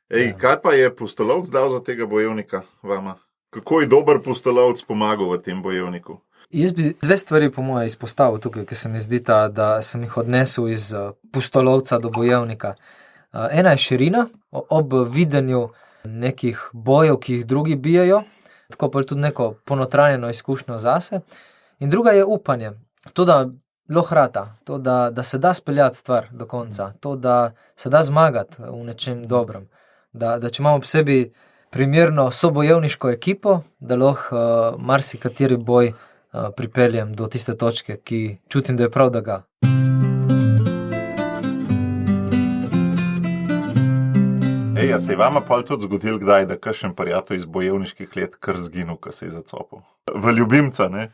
Kaj pa je pustolovec dal za tega bojevnika vama? Kako je dober pustolovec pomagal v tem bojevniku? Jaz bi dve stvari po moje izpostavil tukaj, ki se mi zdi, da sem jih odnesel iz pustolovca do bojevnika. Ena je širina, ob videnju nekih bojev, ki jih drugi bijajo, tako pa tudi neko ponotranjeno izkušnjo zase. In druga je upanje. To, da lohrata, to, da se da speljati stvar do konca, to, da se da zmagati v nečem dobrem, da če imamo ob sebi primerno sobojevniško ekipo, da lahko marsikateri boj pripeljem do tiste točke, ki čutim, da je prav, da ga. Se je vama pa tudi zgodil kdaj, da kakšen prijatelj iz bojevniških let kar zginil, ko se je zacopil? V ljubimca, ne?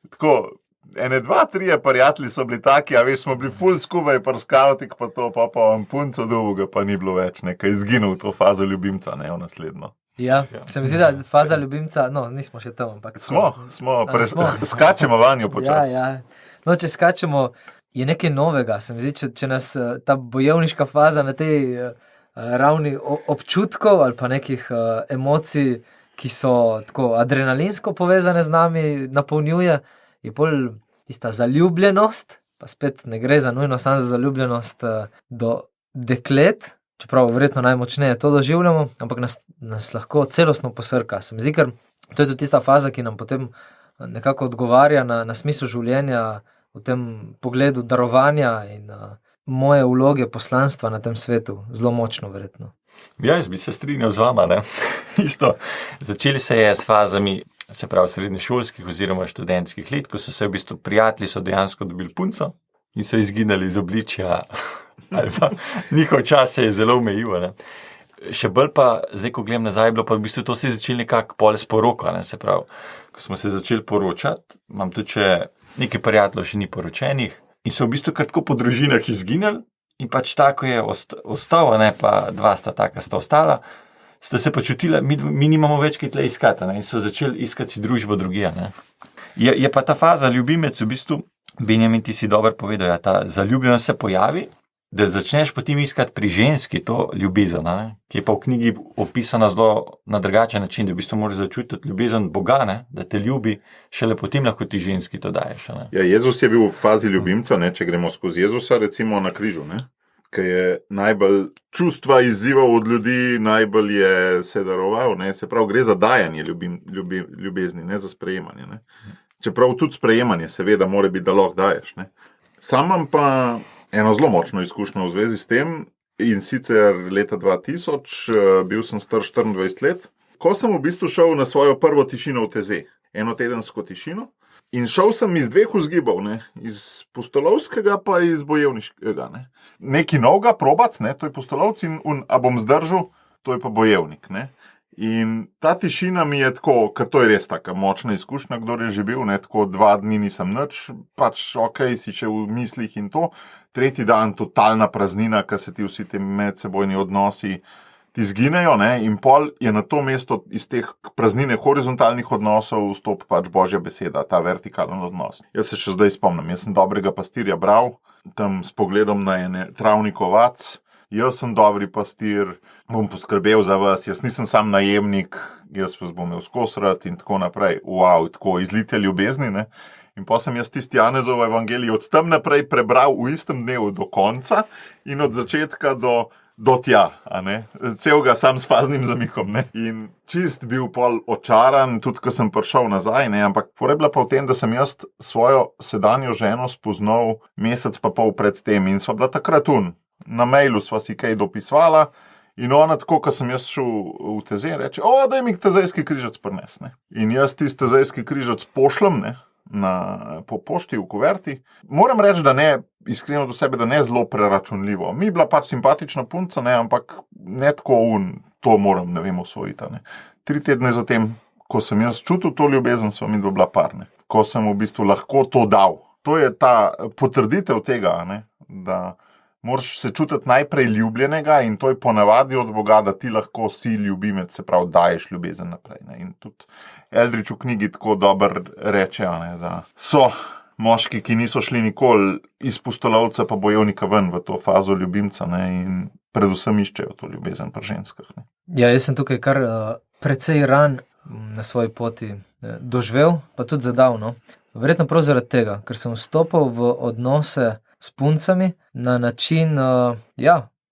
Tako, 1, 2, 3 prijatelji so bili taki, a veš, smo bili ful skupaj par skautik, pa to, pa vam punco dolga, pa ni bilo več, nekaj izginil v to fazo ljubimca, ne, v naslednjo. Ja, se mi zdi, da faza ljubimca, no, nismo še tam, ampak... Skačemo vanjo počas. Ja. No, če skačemo, je nekaj novega, se mi zdi, če nas ta bojevniška faza na tej ravni občutkov ali pa nekih emocij, ki so tako adrenalinsko povezane z nami, napolnjuje, je bolj tista zaljubljenost, pa spet ne gre za nujno samo za zaljubljenost do deklet, čeprav verjetno najmočneje to doživljamo, ampak nas lahko celostno posrka. Se mi zdi, ker to je tudi tista faza, ki nam potem nekako odgovarja na smisel življenja v tem pogledu darovanja in moje vloge poslanstva na tem svetu. Zelo močno, verjetno. Ja, jaz bi se strinjal z vama, ne. Isto. Začeli se je s fazami, se pravi srednješolskih oziroma študentskih let, ko so se v bistvu prijatelji so dejansko dobili punco in so izginali iz obličja, ali pa njihov čas se je zelo omejil, ne. Še bolj pa, zdaj ko gledam nazaj, bilo pa v bistvu to se je začeli nekako pol s poroko, ne, se pravi, ko smo se začeli poročati, imam tudi še nekaj prijateljev še ni poročenih in so v bistvu kratko po družinah izginili in pač tako je ostal, ne, pa dva sta taka sta ostala, sta se počutila, mi nimamo več kaj tle iskati, ne, in so začeli iskati si družbo drugje, ne. Je pa ta faza ljubimec v bistvu, Benjamin, ti si dobro povedal, ja, ta zaljubljenost se pojavi, da začneš potem iskati pri ženski to ljubezen, ne, ki je pa v knjigi opisana zelo na drugačen način, da v bistvu moraš začutiti ljubezen Boga, ne, da te ljubi, šele potem lahko ti ženski to daješ. Ne. Ja, Jezus je bil v fazi ljubimca, ne, če gremo skozi Jezusa, recimo na križu, ne, ki je najbolj čustva izzival od ljudi, najbolj je se daroval, ne, se pravi, gre za dajanje ljubezni, ne za sprejemanje. Ne. Čeprav tudi sprejemanje, seveda, mora biti, da lahko daješ. Ne. Sam imam pa eno zelo močno izkušnjo v zvezi s tem in sicer leta 2000, bil sem star 24 let, ko sem v bistvu šel na svojo prvo tišino v TZ, enotedensko tišino in šel sem iz 2 vzgibov, ne, iz pustolovskega pa iz bojevniškega. Ne. Nekaj novega probat, ne, to je pustolovc in a bom zdržal, to je pa bojevnik. Ne. In ta tišina mi je tako, ker to je res taka močna izkušnja, kdor je že bil, ne, tako 2 dni nisem nič, pač okej, si še v mislih in to, 3. dan totalna praznina, ker se ti vsi te medsebojni odnosi ti zginejo, ne, in pol je na to mesto iz teh praznine horizontalnih odnosov vstop pač Božja beseda, ta vertikalen odnos. Jaz se še zdaj spomnim, jaz sem dobrega pastirja bral, tam s pogledom na ene travnikovac, jaz sem dobri pastir, bom poskrbel za vas, jaz nisem sam najemnik, jaz vas bom imel skozi rad in tako naprej. Wow, tako izlite ljubezni, ne. In pa sem jaz tisti Janezov evangelij od tam naprej prebral v istem dnevu do konca in od začetka do tja, a ne. Celega sam s faznim zamikom, ne. In čist bil pol očaran, tudi ko sem prišel nazaj, ne, ampak porebila pa v tem, da sem jaz svojo sedanjo ženo spoznal mesec pa pol pred tem in sva bila takrat na mailu sva si kaj dopisvala in ona tako, ko sem jaz šel v TZ, reče, daj mi tezejski križac prines, ne. In jaz tisti tezejski križac pošljem, ne, po pošti v kuverti. Moram reči, da ne, iskreno do sebe, da ne zelo preračunljivo. Mi je bila pač simpatična punca, ne, ampak ne tako to moram, ne vem, osvojiti, ne. 3 tedne zatem, ko sem jaz čutil to ljubezen, sva mi bila par, ne. Ko sem v bistvu lahko to dal. To je ta potrditev tega, ne, da moraš se čutiti najprej ljubljenega in to je ponavadi od Boga, da ti lahko si ljubimec, se pravi, daješ ljubezen naprej. Ne. In tudi Eldridge v knjigi tako dobro reče, ne, da so moški, ki niso šli nikoli iz pustolovca pa bojevnika ven v to fazo ljubimca, ne, in predvsem iščejo to ljubezen pri ženskah. Ne. Ja, jaz sem tukaj kar precej ran na svoji poti doživel, pa tudi zadavno. Verjetno prav zaradi tega, ker sem vstopil v odnose s puncami na način,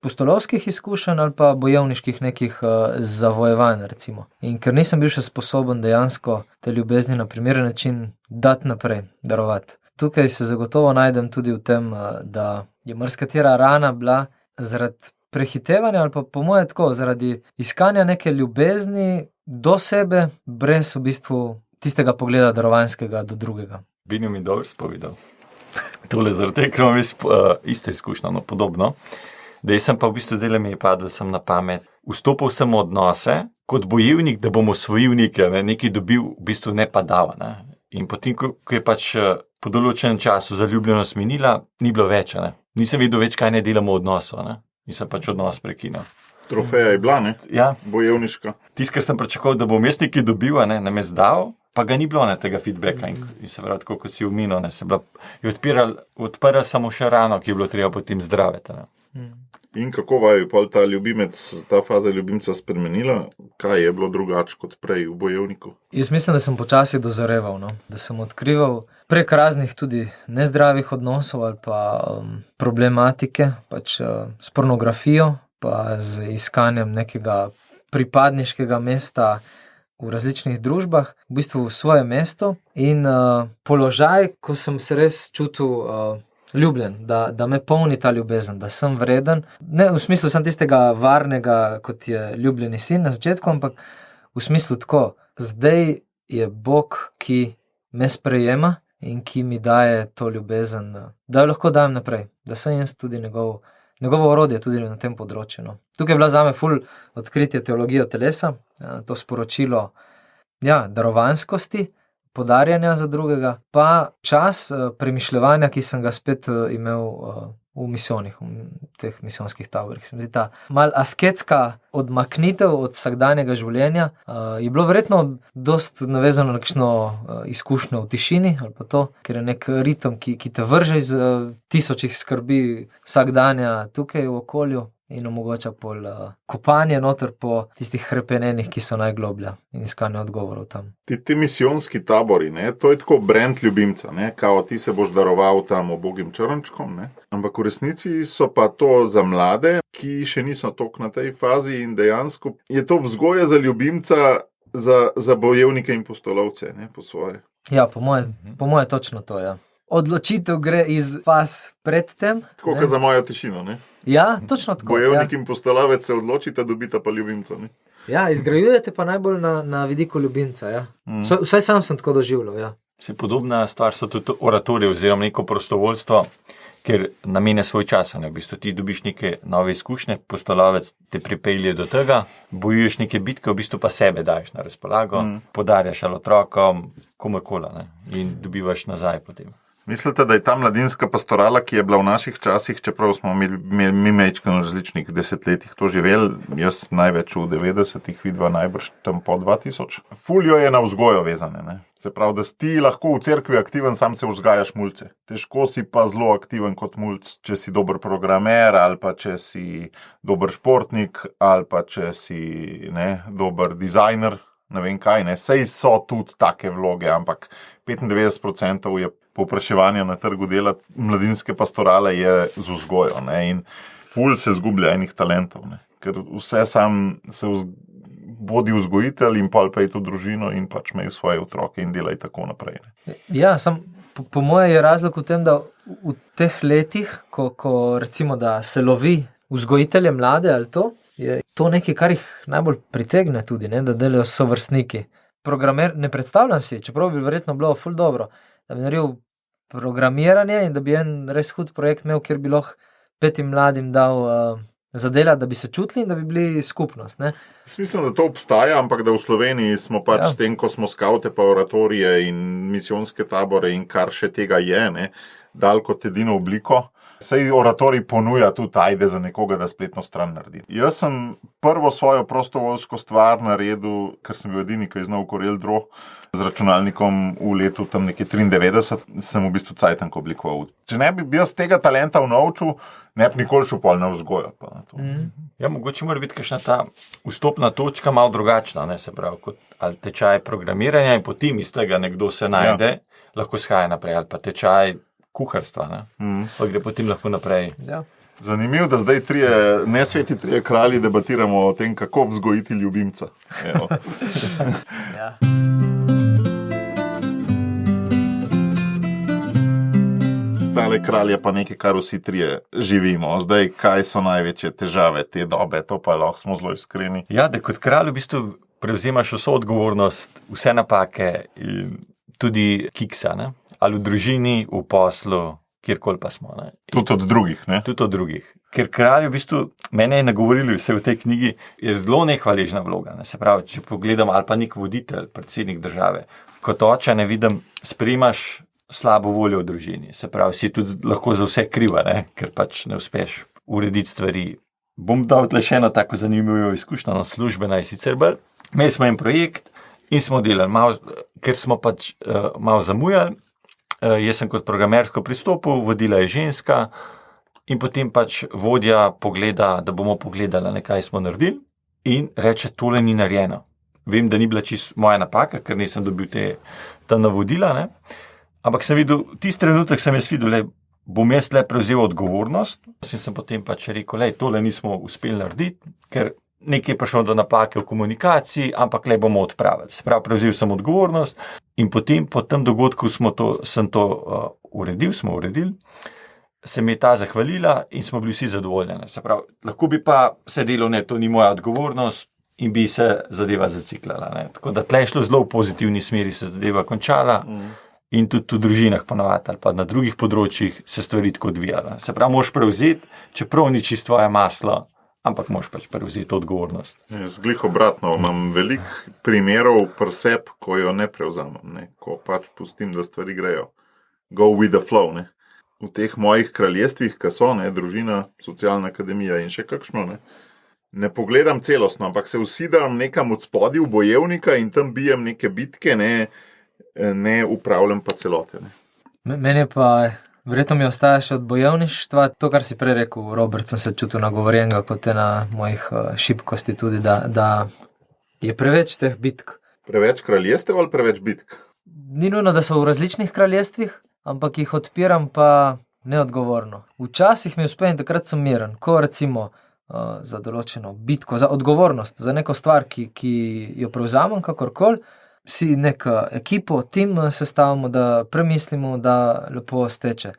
pustolovskih izkušenj ali pa bojevniških nekih zavojevanj, recimo. In ker nisem bil še sposoben dejansko te ljubezni na primeren način dati naprej, darovati. Tukaj se zagotovo najdem tudi v tem, da je marsikatera rana bila zaradi prehitevanja ali pa po moje tako, zaradi iskanja neke ljubezni do sebe, brez v bistvu tistega pogleda darovanjskega do drugega. Bini mi dobro spovedal. Tole zaradi tega, ker imam isto izkušnjo, podobno. Da sem pa v bistvu zdaj mi je padlo sem na pamet. Vstopil sem v odnose kot bojevnik, da bom osvojil nekaj dobil, v bistvu ne pa dal. Ne. In potem, ko je pač po določenem času zaljubljenost minila, ni bilo več. Ne. Nisem vedel več, kaj ne delamo v odnosu. Ne. In sem pač odnos prekinil. Trofeja je bila, ne? Ja. Bojevniška. Tisto, kar sem pričakoval, da bom jaz nekaj dobil, nam je zdal, pa ga ni bilo tega feedbacka. In se pravi, tako kot si omenil, je odprl samo še rano, ki je bilo treba potem zdraviti. In kako vaju pol ta faza ljubimca spremenila? Kaj je bilo drugače kot prej v bojevniku? Jaz mislim, da sem počasi dozoreval, da sem odkrival prek raznih tudi nezdravih odnosov ali pa problematike, pač s pornografijo, pa z iskanjem nekega pripadniškega mesta v različnih družbah, v bistvu v svoje mesto in položaj, ko sem se res čutil ljubljen, da me polni ta ljubezen, da sem vreden. Ne v smislu sem tistega varnega, kot je ljubljeni sin na začetku, ampak v smislu tako, zdaj je Bog, ki me sprejema in ki mi daje to ljubezen, da jo lahko dajem naprej, da sem jaz tudi njegovo orodje tudi na tem področju. No. Tukaj je bila zame ful odkritje teologije telesa, to sporočilo darovanskosti, podarjanja za drugega, pa čas premišljevanja, ki sem ga spet imel v misijonih, v teh misijonskih taborih. Se mi zdi ta mal asketska odmaknitev od vsakdanjega življenja, je bilo verjetno dost navezano na kakšno izkušnjo v tišini, ali pa to, ker je nek ritem, ki te vrže iz tisočih skrbi vsakdanja tukaj v okolju in omogoča pol kopanje noter po tistih hrepenenih, ki so najgloblja in iskanje odgovorov tam. Ti misijonski tabori, ne, to je tako brand ljubimca, ne, kao ti se boš daroval tam obogim črnčkom, ne, ampak v resnici so pa to za mlade, ki še niso toliko na tej fazi in dejansko je to vzgoja za ljubimca za bojevnike in pustolovce, ne, po svoje. Ja, po moje točno to, ja. Odločitev gre iz faz predtem. Tako kot za mojo tišino, ne? Ja, točno tako. Bojevnik in pustolovec se odločita, dobita pa ljubimca, ne? Ja, izgrajujete pa najbolj na vidiku ljubimca, ja. Vsaj sam sem tako doživljal, ja. Se podobna stvar so tudi oratorije oziroma neko prostovoljstvo, ker namenja svoj čas, ne, v bistvu ti dobiš neke nove izkušnje, pustolovec te pripelje do tega, bojuješ neke bitke, v bistvu pa sebe daješ na razpolago, podarjaš otrokom, komorkoli, ne, in dobivaš nazaj potem. Mislite, da je ta mladinska pastorala, ki je bila v naših časih, čeprav smo mi mečkano v različnih desetletjih to živeli, jaz največ v 90-ih, vidva najbrž tam po 2000, ful jo je na vzgojo vezane, ne. Se pravi, da si ti lahko v cerkvi aktiven, sam se vzgajaš mulce. Težko si pa zelo aktiven kot mulc, če si dober programer, ali pa če si dober športnik, ali pa če si dober dizajner, ne vem kaj, ne. Sej so tudi take vloge, ampak 95% je povpraševanja na trgu dela mladinske pastorale je z vzgojo, ne, in ful se zgublja enih talentov, ne, ker vse sam se vodi vzgojitelj in pol pej to družino in pač imej svoje otroke in delaj tako naprej. Ne. Ja, po moje je razlog v tem, da v teh letih, ko recimo, da se lovi vzgojitelje mlade ali to, je to nekaj, kar jih najbolj pritegne tudi, ne, da delajo sovrstniki. Programer, ne predstavljam si, čeprav bi verjetno bilo ful dobro, da bi naredil programiranje in da bi en res hud projekt imel, kjer bi lahko 5 mladim dal zadela, da bi se čutili in da bi bili skupnost. Ne? Mislim, da to obstaja, ampak da v Sloveniji smo pač s tem, ko smo skavte pa oratorije in misijonske tabore in kar še tega je, ne, dal kot edino obliko. Sej oratorij ponuja tudi ajde za nekoga, da spletno stran naredi. Jaz sem prvo svojo prostovoljsko stvar naredil, ker sem bil edini, ki je znal CorelDRAW z računalnikom v letu tam nekje 93, sem v bistvu cajtanko oblikoval. Če ne bi jaz tega talenta vnovčil, ne bi nikoli šel pol na vzgojo. Ja, mogoče mora biti kakšna ta vstopna točka malo drugačna, ne, se pravi, kot ali tečaj programiranja in potem iz tega nekdo se najde, lahko shaja naprej, ali pa tečaj kuharstva, ne? Pa gre potem lahko naprej. Ja. Zanimivo, da zdaj nesveti trije kralji debatiramo o tem, kako vzgojiti ljubimca. Ja. Tale kralj je pa nekaj, kar vsi trije živimo. Zdaj, kaj so največje težave te dobe, to pa lahko smo zelo iskreni. Ja, da kot kralj v bistvu prevzemaš vso odgovornost, vse napake in tudi kiksa, ne? Ali v družini, v poslu, kjerkoli pa smo. Ne? Tudi od drugih, ne? Tudi od drugih. Ker kralj v bistvu, mene je nagovorili vse v tej knjigi, je zelo nehvaležna vloga. Ne? Se pravi, če pogledam, ali pa nek voditelj, predsednik države, kot oče ne vidim, sprejmaš slabo voljo v družini. Se pravi, si tudi lahko za vse kriva, ne? Ker pač ne uspeš urediti stvari. Bom dal tle še eno tako zanimivo izkušnjo, službena je sicer bolj. Imeli smo en projekt in smo delali, ker smo pač malo zamujali. Jaz sem kot programersko pristopil, vodila je ženska in potem pač vodja pogleda, da bomo pogledali, kaj smo naredili in reče, tole ni narejeno. Vem, da ni bila čisto moja napaka, ker nisem dobil ta navodila, ne? Ampak sem videl, tisti trenutek sem jaz videl, bom jaz le prevzel odgovornost. Sem potem pač rekel, tole nismo uspeli narediti, ker nekaj je prišlo do napake v komunikaciji, ampak le bomo odpravili. Se pravi, prevzel sem odgovornost in potem po tem dogodku smo uredili, se mi je ta zahvalila in smo bili vsi zadovoljni. Se pravi, lahko bi pa se delo, to ni moja odgovornost in bi se zadeva zaciklala. Ne. Tako da tle je šlo zelo v pozitivni smeri, se zadeva končala in tudi v družinah ponovadi ali pa na drugih področjih se stvari tako odvijala. Se pravi, moraš prevzeti, čeprav ni čisto tvoje maslo, ampak moraš pač prevzeti odgovornost. Zglih obratno, imam veliko primerov preseb, ko jo ne prevzamem, ne? Ko pač pustim, da stvari grejo. Go with the flow, ne? V teh mojih kraljestvih, ki so, ne, družina, socialna akademija in še kakšno, ne pogledam celostno, ampak se usidram nekam od spodaj v bojevnika in tam bijem neke bitke, ne upravljam pa celote. Ne? Meni pa verjetno mi ostaja še od bojevništva, to, kar si prej rekel, Robert, sem se čutil nagovorjenega kot ena mojih šibkosti tudi, da je preveč teh bitk. Preveč kraljestev ali preveč bitk? Ni nujno, da so v različnih kraljestvih, ampak jih odpiram pa neodgovorno. Včasih mi uspe in takrat sem miren, ko recimo za določeno bitko, za odgovornost, za neko stvar, ki jo prevzamem kakorkoli, si neko ekipo, tim sestavimo, da premislimo, da lepo steče.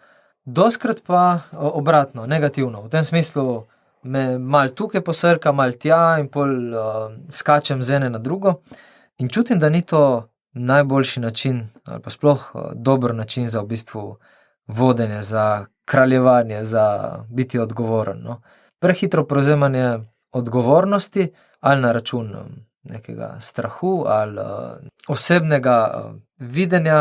Doskrat pa obratno, negativno. V tem smislu me mal tukaj posrka, mal tja in pol skačem z ene na drugo in čutim, da ni to najboljši način ali pa sploh dober način za v bistvu vodenje, za kraljevanje, za biti odgovoren. No. Prehitro prevzemanje odgovornosti ali na račun nekega strahu ali osebnega videnja,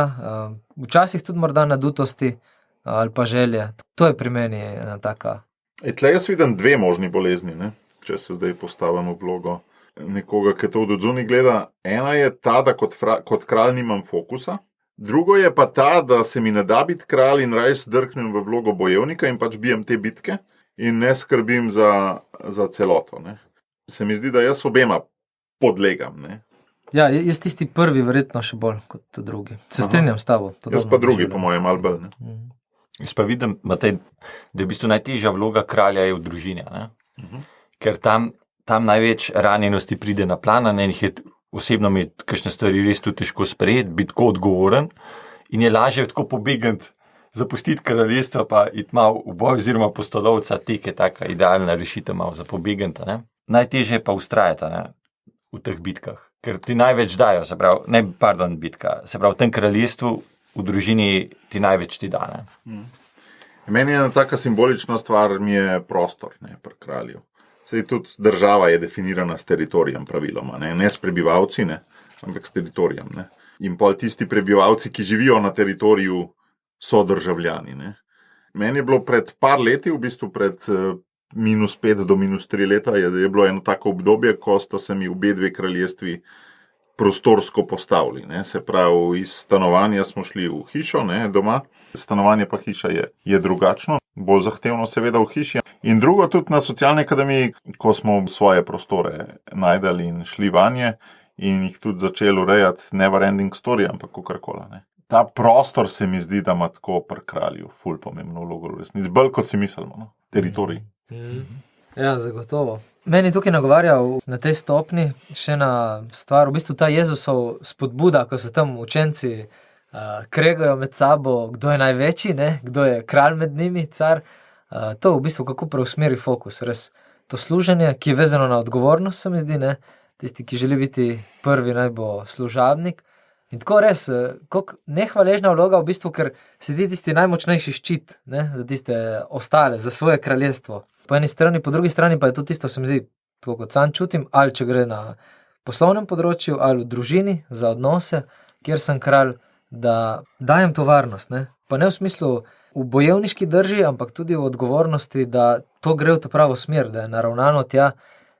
včasih tudi morda nadutosti ali pa želje. To je pri meni ena taka. Tle jaz vidim dve možni bolezni, ne? Če se zdaj postavim v vlogo nekoga, ki to od odzuni gleda. Ena je ta, da kot kralj nimam fokusa. Drugo je pa ta, da se mi ne da biti kralj in raje zdrknem v vlogo bojevnika in pač bijem te bitke in ne skrbim za celoto. Ne? Se mi zdi, da jaz obema podlegam. Ne? Ja, jaz tisti prvi verjetno še bolj kot drugi. Se strinjam s tabo. Jaz pa drugi, po mojem, malo bolj. Jaz pa vidim, Matej, da je v bistvu najtežja vloga kralja je v družini. Ker tam največ ranjenosti pride na plan, na enih je osebno mi kakšne stvari res tudi težko sprejeti, biti tako odgovoren in je lažje tako pobegati, zapustiti kraljestvo pa iti malo v boj oziroma postolovca, tek je taka idealna rešitev malo za pobegati. Najtežje je pa ustrajati v teh bitkah, ker ti največ dajo, bitka, se pravi v tem kraljestvu, v družini ti največ ti da. Meni je ena taka simbolična stvar, mi je prostor, ne, pri kralju. Sej tudi država je definirana s teritorijem praviloma, ne s prebivalci, ne, ampak s teritorijem. Ne. In pol tisti prebivalci, ki živijo na teritoriju, sodržavljani. Ne. Meni je bilo pred par leti, v bistvu pred -5 do -3 leta, je bilo eno tako obdobje, ko sta se mi obe dve kraljestvi prostorsko postavili. Ne. Se pravi, iz stanovanja smo šli v hišo, ne, doma. Stanovanje pa hiša je drugačno, bolj zahtevno seveda v hiši. In drugo, tudi na socialni akademiji, ko smo svoje prostore najdali in šli vanje in jih tudi začeli urejati, never ending story, ampak kakorkoli. Ta prostor se mi zdi, da ima tako pri kralju ful pomembno vlogo v resnici, bolj kot si mislimo, no? Teritorij. Ja, zagotovo. Meni tukaj nagovarja na tej stopni še ena stvar, v bistvu ta Jezusov spodbuda, ko se tam učenci kregajo med sabo, kdo je največji, ne? Kdo je kralj med njimi, car. To v bistvu kako preusmeri fokus, res to služenje, ki je vezano na odgovornost, se mi zdi, ne? Tisti, ki želi biti prvi, naj bo služabnik. In tako res, kako nehvaležna vloga v bistvu, ker sedi tisti najmočnejši ščit, ne, za tiste ostale, za svoje kraljestvo. Po eni strani, po drugi strani pa je to tisto, se mi zdi, tako kot sam čutim, ali če gre na poslovnem področju, ali v družini, za odnose, kjer sem kralj, da dajem to varnost, ne. Pa ne v smislu v bojevniški drži, ampak tudi v odgovornosti, da to gre v to pravo smer, da je naravnano tja,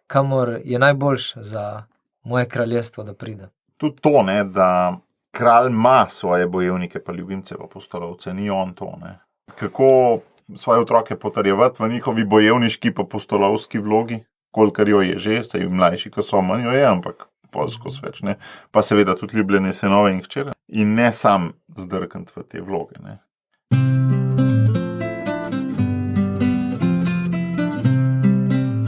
kamor je najboljš za moje kraljestvo, da pride. Tudi to, ne, da kralj ima svoje bojevnike pa ljubimce pa pustolovce, ni on to. Ne. Kako svoje otroke potrjevati v njihovi bojevniški pa pustolovski vlogi, kolikor jo je že, saj mlajši, ko so manj jo je, ampak polsko sveč, ne. Pa seveda tudi ljubljene sinove in hčere. In ne sam zdrkant v te vloge, ne.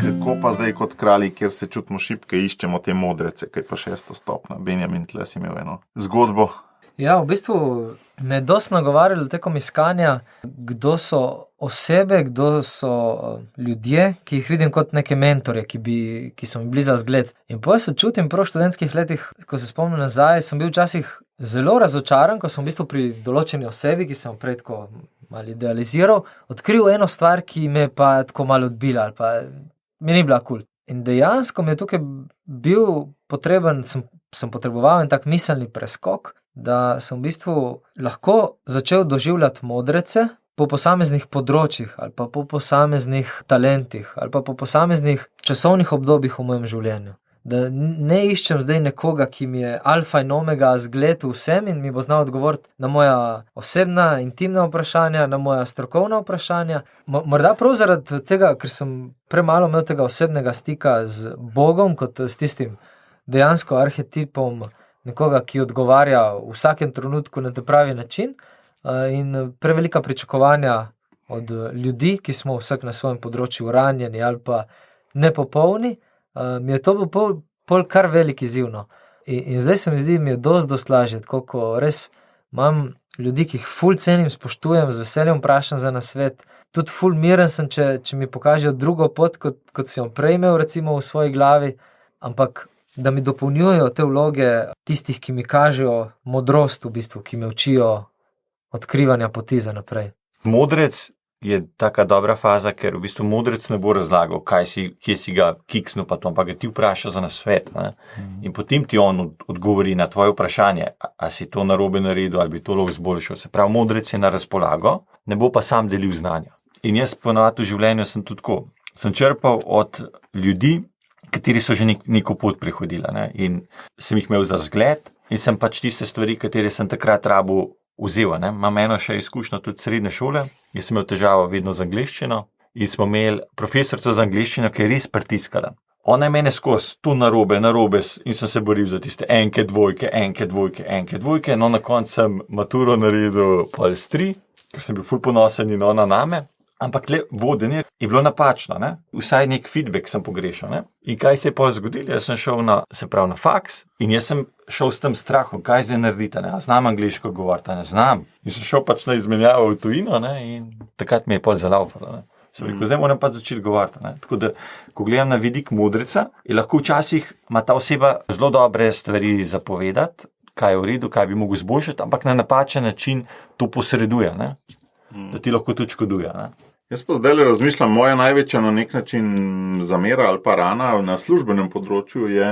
Kako pa zdaj kot kralji, kjer se čutimo šibke, iščemo te modrece, kaj pa 6. stopna. Benjamin, tle si imel eno zgodbo. Ja, v bistvu me je dosti nagovarjalo tekom iskanja, kdo so osebe, kdo so ljudje, ki jih vidim kot neke mentore, ki so mi bili za zgled. In potem se čutim prav v študentskih letih, ko se spomnim nazaj, sem bil včasih zelo razočaran, ko sem v bistvu pri določeni osebi, ki sem jo prej tako malo idealiziral, odkril eno stvar, ki me pa tako malo odbila ali pa mi ni bila kul. In dejansko mi je tukaj bil potreben, sem potreboval en tak miselni preskok, da sem v bistvu lahko začel doživljati modrece po posameznih področjih ali pa po posameznih talentih ali pa po posameznih časovnih obdobjih v mojem življenju. Da ne iščem zdaj nekoga, ki mi je alfa in omega zgled vsem in mi bo znal odgovoriti na moja osebna, intimna vprašanja, na moja strokovna vprašanja. Morda prav zaradi tega, ker sem premalo imel tega osebnega stika z Bogom, kot s tistim dejansko arhetipom nekoga, ki odgovarja v vsakem trenutku na ta pravi način, in prevelika pričakovanja od ljudi, ki smo vsak na svojem področju ranjeni ali pa nepopolni, mi je to bil pol kar velik izziv, no. In zdaj se mi zdi, mi je dosti lažje, tako ko res imam ljudi, ki jih ful cenim, spoštujem, z veseljem vprašam za nasvet, tudi ful miren sem, če mi pokažejo drugo pot, kot si jo prej imel recimo v svoji glavi, ampak da mi dopolnjujejo te vloge tistih, ki mi kažejo modrost v bistvu, ki me učijo odkrivanja poti za naprej. Modrec je taka dobra faza, ker v bistvu modrec ne bo razlagal, kje si ga kiksnil pa to, ampak ga ti vpraša za nasvet, ne? In potem ti on odgovori na tvoje vprašanje, a si to narobe naredil ali bi to lahko izboljšal. Se pravi, modrec je na razpolago, ne bo pa sam delil znanja. In jaz ponavadi v življenju sem tudi tako. Sem črpal od ljudi, kateri so že neko pot prehodila, ne? In sem jih imel za zgled in sem pač tiste stvari, katere sem takrat rabil, vzel, ne. Imam eno še izkušnjo tudi srednje šole, jaz sem imel težavo vedno z angleščino in smo imeli profesorico za angleščino, ki je res pritiskala. Ona je mene skozi tu narobe in sem se boril za tiste enke, dvojke, no na koncu sem maturo naredil pol s 3, ker sem bil ful ponosen in ona name. Ampak le vodenje je bilo napačno, ne? Vsaj nek feedback sem pogrešal, ne? In kaj se je pol zgodilo? Jaz sem šel na faks in jaz sem šel s tem strahom, kaj zdaj narediti, ne? A znam angleško govoriti, ne znam. In sem šel pač na izmenjavo v tujino, ne? In takrat mi je pol zalaufalo, ne? Sem rekel, zdaj moram pa začeti govoriti, ne? Tako da, ko gledam na vidik modreca, je lahko včasih ima ta oseba zelo dobre stvari zapovedati, kaj je v redu, kaj bi mogel izboljšati, ampak na napačen način to posreduje, ne? Da ti lahko tudi škoduje, ne? Jaz pa zdaj razmišljam, moja največja na nek način zamera ali pa rana na službenem področju je,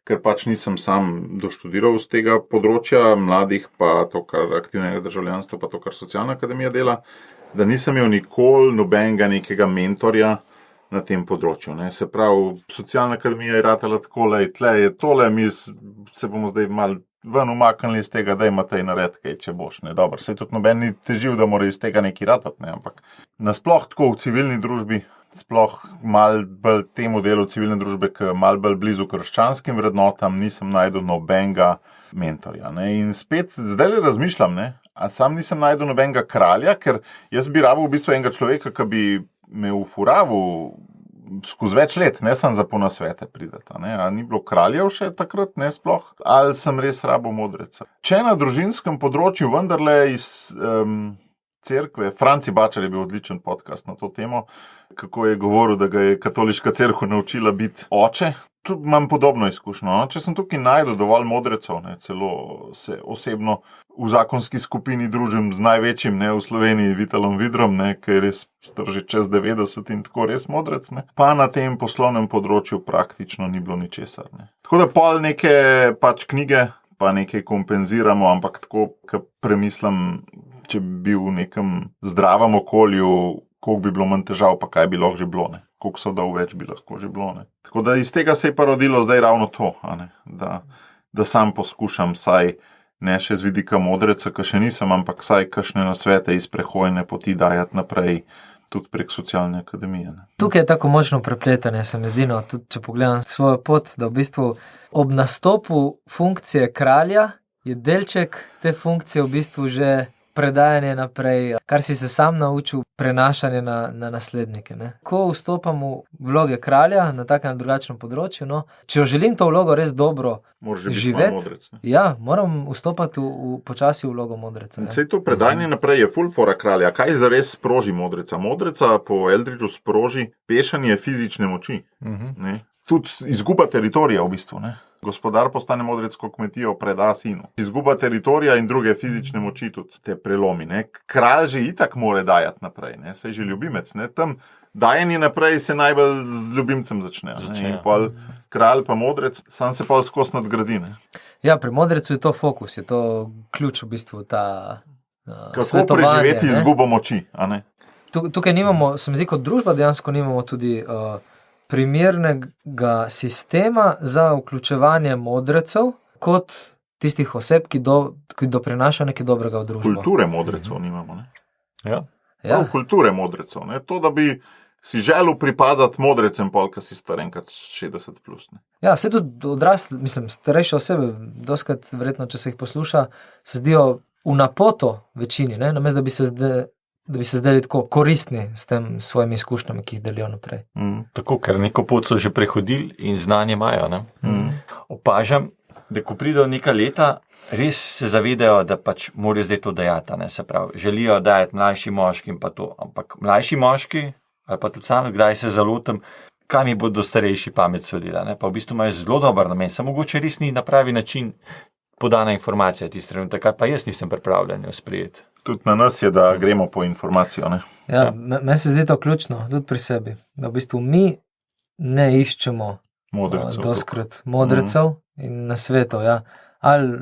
ker pač nisem sam doštudiral z tega področja mladih, pa to, kar aktivnega državljanstva, pa to, kar socialna akademija dela, da nisem imel nikoli nobenega nekega mentorja na tem področju. Ne. Se pravi, socialna akademija je ratala takole, tle je tole, mi se bomo zdaj malo ven umaknili iz tega, da imate nared kaj, če boš. Ne. Dobro, se tudi noben ni težil, da mora iz tega nekaj ratati, ne. Ampak nasploh tako v civilni družbi, sploh malo bolj temu delu civilne družbe, ki malo bolj blizu krščanskim vrednotam, nisem najdel nobenega mentorja. Ne. In spet, zdaj le razmišljam, ne, a sam nisem najdel nobenega kralja, ker jaz bi rabil v bistvu enega človeka, ki bi me ufuraval skozi več let, ne sem za ponasvete prideta. Ne. A ni bilo kraljev še takrat, ne sploh, ali sem res rabil modreca. Če na družinskem področju vendarle iz cerkve, Franci Bačar je bil odličen podcast na to temo, kako je govoril, da ga je katoliška cerkev naučila biti oče. Tu imam podobno izkušnjo. No? Če sem tukaj najdel dovolj modrecev, ne, celo se osebno v zakonski skupini družim z največjim, ne, v Sloveniji, Vitalom Vidrom, ne, ki je res star že čez 90 in tako res modrec, ne. Pa na tem poslovnem področju praktično ni bilo ničesar. Ne. Tako da pol neke pač knjige, pa nekaj kompenziramo, ampak tako, ko premislim, če bi bil v nekem zdravem okolju, koliko bi bilo manj težav, pa kaj bi lahko že bilo, ne. Koliko sadov več bi lahko že bilo. Ne. Tako da iz tega se je pa rodilo zdaj ravno to, a ne, da sam poskušam saj ne še z vidika modreca, ki še nisem, ampak saj kakšne nasvete iz prehojne poti dajati naprej, tudi prek socialne akademije. Ne. Tukaj je tako močno prepletanje, se mi zdi, no, tudi če pogledam svojo pot, da v bistvu ob nastopu funkcije kralja je delček te funkcije v bistvu že predajanje naprej, kar si se sam naučil, prenašanje na naslednike. Ne. Ko vstopam v vloge kralja na takem ali drugačnem področju, no, če jo želim to vlogo res dobro živeti, ja, moram vstopati počasi v vlogo modreca. Ja. Sej to predajanje naprej je ful fora kralja. Kaj zares sproži modreca? Modreca po Eldridgeu sproži pešanje fizične moči. Ne. Tudi izguba teritorija v bistvu, ne. Gospodar postane modrec, ko kmetijo preda sinu. Izguba teritorija in druge fizične moči tudi te prelomi. Ne. Kralj že itak more dajati naprej, ne. Saj že ljubimec. Ne. Tam dajanje naprej se najbolj z ljubimcem začne. In pol kralj pa modrec, sam se pa skozi nadgradi. Ne. Ja, pri modrecu je to fokus, je to ključ v bistvu ta kako preživeti izgubo moči, a ne? Tukaj nimamo, se mi zdi, kot družba dejansko nimamo tudi primernega sistema za vključevanje modrecev kot tistih oseb, ki doprinašajo nekaj dobrega v družbo. Kulture modrecev nimamo, ne? Ja. Prav kulture modrecev, ne? To, da bi si želel pripadati modrecem, polka si star enkrat 60 plus. Ne? Ja, se tudi odrasli, mislim, starejše osebe, doskrat verjetno, če se jih posluša, se zdijo v napoto večini, ne? Namesto da bi se zdeli tako koristni s tem svojimi izkušnjami, ki jih delijo naprej. Tako, ker neko pot so že prehodili in znanje imajo. Ne? Opažam, da ko pridejo neka leta, res se zavedajo, da pač morajo zdaj to dajati. Ne? Se pravi, želijo dajati mlajši moški in pa to, ampak mlajši moški, ali pa tudi sam, kdaj se zalotim, kaj mi bodo starejši pamet solila. Pa v bistvu imajo zelo dober namen, samo mogoče res ni na pravi način podana informacija tisti trenutek, kar pa jaz nisem pripravljen jo sprejeti. Tudi na nas je, da gremo po informacijo. Ne? Ja, meni se zdi to ključno, tudi pri sebi, da v bistvu mi ne iščemo doskrat modrecev in nasvetov, ja. Ali,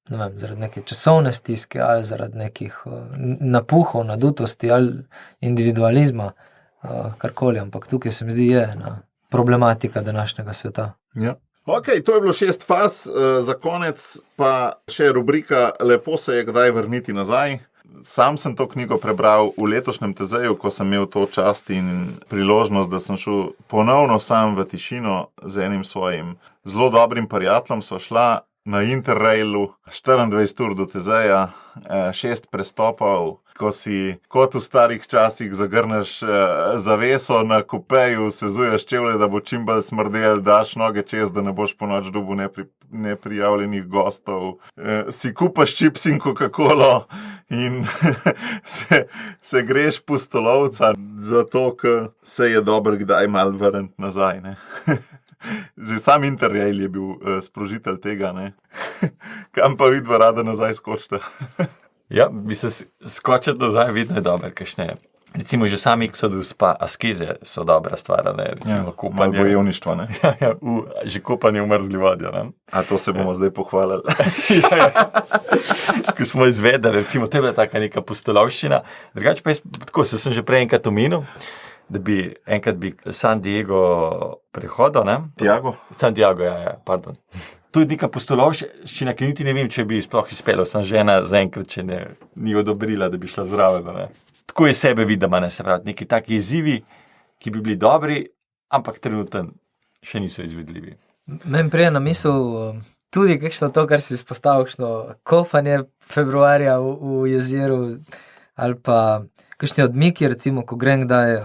ne vem, zaradi neke časovne stiske, ali zaradi nekih napuhov, nadutosti, ali individualizma, karkoli, ampak tukaj se mi zdi je ena problematika današnjega sveta. Ja. Ok, to je bilo 6 faz, za konec pa še rubrika Lepo se je kdaj vrniti nazaj. Sam sem to knjigo prebral v letošnjem Tezeju, ko sem imel to čast in priložnost, da sem šel ponovno sam v tišino z enim svojim zelo dobrim prijateljem. Sva šla na Interrailu 24 ur do Tezeja, 6 prestopov, ko si kot v starih časih zagrneš zaveso na kupeju, sezuješ čevlje, da bo čim bolj smrdel, daš noge čez, da ne boš po noč dobil neprijavljenih gostov, si kupaš čips in Coca-Colo in se greš pustolovca, zato ker se je dobro kdaj malo vrniti nazaj. Ne? Zdaj, sam Interrail je bil sprožitelj tega, ne? Kam pa vidva rada nazaj skočita? Ja, bi se skočiti nazaj, vidno je dober, kakšne Recimo že sami eksodus pa askeze so dobra stvar, ne? Recimo kopanje. Malo bojevništva, ne? Že kopanje v mrzli vodi, ne? A to se bomo zdaj pohvalili. Ko smo izvedeli, recimo, to je bila taka neka pustolovščina. Drugače pa tako, sem že prej enkrat omenil, da bi enkrat San Diego prehodil, ne? San Diego, pardon. To je neka pustolovščina, ki niti ne vem, če bi sploh izpeljal. Sem žena zaenkrat, če ni odobrila, da bi šla zraven, ne? Tako je sebe vidima, ne, se pravi, neki taki izzivi, ki bi bili dobri, ampak trenutno še niso izvedljivi. Meni prije na misel tudi kakšno to, kar si izpostavil, kakšno kopanje februarja v jezeru, ali pa kakšni odmiki, recimo, ko grem kdaj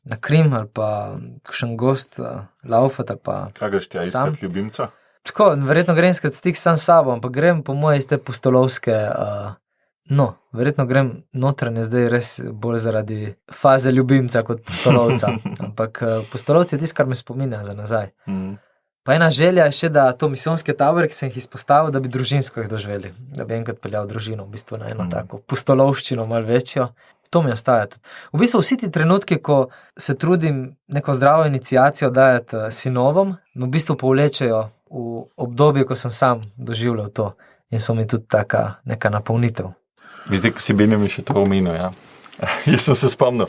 na Krim, ali pa kakšen gost laufat, ali pa kaj greš ti, iskat ljubimca? Tako, verjetno grem iskat stik sam s sabo, ampak grem po moje iz te pustolovske verjetno grem notranje zdaj res bolj zaradi faze ljubimca kot pustolovca. Ampak pustolovci je tisto, kar me spominja za nazaj. Pa ena želja je še, da to misijonske tabore, ki sem jih izpostavil, da bi družinsko jih doživeli. Da bi enkrat peljal družino, v bistvu na eno tako pustolovščino, malo večjo. To mi ostaja. V bistvu vsi ti trenutki, ko se trudim neko zdravo iniciacijo dajati sinovom, v bistvu povlečejo v obdobje, ko sem sam doživljal to. In so mi tudi taka neka napolnitev. Zdaj, ko si Benjamin še to omenil, ja. Jaz sem se spomnil.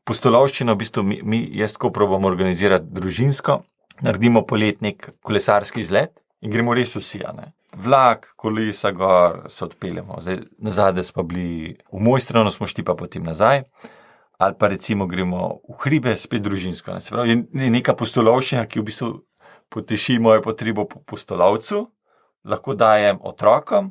Pustolovščino, v bistvu, jaz tako probam organizirati družinsko, naredimo poletnik kolesarski izlet in gremo res vsi, ne. Vlak, kolesa gor, se odpeljemo. Zdaj, nazadnje smo bili v Mojstrano, smo šli pa potem nazaj, ali pa recimo gremo v hribe, spet družinsko, ne. Se pravi, je neka pustolovščina, ki v bistvu poteši mojo potrebo po pustolovcu, lahko dajem otrokom,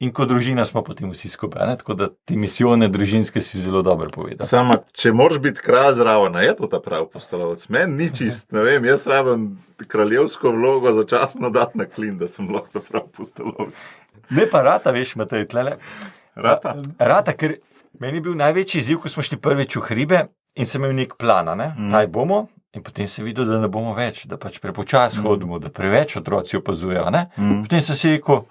in kot družina smo potem vsi skupaj, ne? Tako da te misijone družinske si zelo dobro povedal. Sama, če moraš biti kralj zraven, je to ta prav pustolovec. Meni ni čist, ne vem, jaz rabim kraljevsko vlogo začasno dati na klin, da sem lahko ta prav pustolovec. Ne pa rata, veš, Matej, tlele. Rata? Rata, ker meni je bil največji izziv, ko smo šli prvič v hribe in sem imel nek plan, ne? Kaj bomo? In potem se videl, da ne bomo več, da pač prepočas hodimo, da preveč otroci opazujejo, ne? Potem sem si rekel,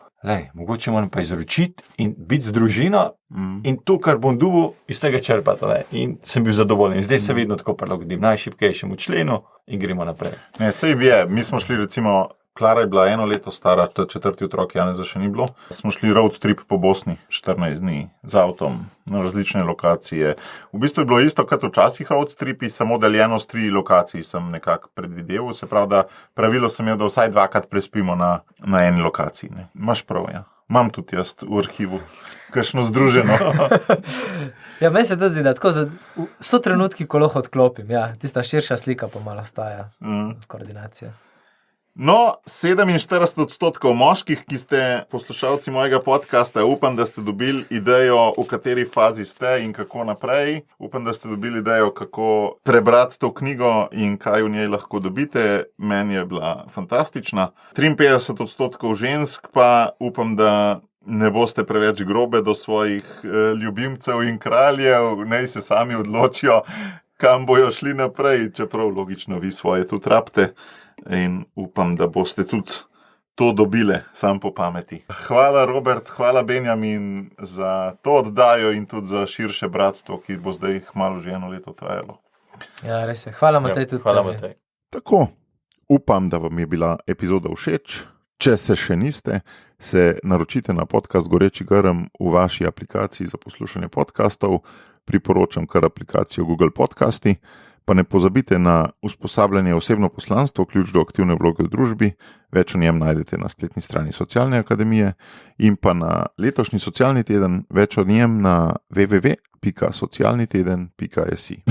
mogoče moram pa izročiti in biti z družino in to, kar bom dobil, iz tega črpati, ne? In sem bil zadovoljen. In zdaj se vedno tako prilagodim najšibkejšemu členu in gremo naprej. Ne, sej je, mi smo šli recimo, Klara je bila 1 leto stara, četrti otrok Janeza še ni bilo. Smo šli road trip po Bosni 14 dni z avtom na različne lokacije. V bistvu je bilo isto, kot včasih road tripi, samo deljeno s 3 lokacij sem nekako predvideval. Se pravi, da pravilo sem imel, da vsaj 2krat prespimo na eni lokaciji. Ne. Imaš prav, ja. Imam tudi jaz v arhivu kakšno združeno. Ja, meni se to zdi, da tako so trenutki, ko lahko odklopim. Ja, tista širša slika pa malo staja koordinacija. No, 47% moških, ki ste poslušalci mojega podcasta, upam, da ste dobili idejo, v kateri fazi ste in kako naprej. Upam, da ste dobili idejo, kako prebrati to knjigo in kaj v njej lahko dobite. Meni je bila fantastična. 53% žensk pa upam, da ne boste preveč grobe do svojih ljubimcev in kraljev, naj se sami odločijo, kam bojo šli naprej, čeprav logično vi svoje tudi rabite. In upam, da boste tudi to dobile, sam po pameti. Hvala, Robert, hvala, Benjamin, za to oddajo in tudi za širše bratstvo, ki bo zdaj kmalu že 1 leto trajalo. Ja, res je. Hvala, Matej, tudi hvala, Matej. Tako, upam, da vam je bila epizoda všeč. Če se še niste, se naročite na podcast Goreči grm v vaši aplikaciji za poslušanje podcastov. Priporočam kar aplikacijo Google Podcasti. Pa ne pozabite na usposabljanje osebno poslanstvo, ključ do aktivne vloge v družbi. Več o njem najdete na spletni strani Socialne akademije in pa na letošnji socialni teden, več o njem na www.socialniteden.si.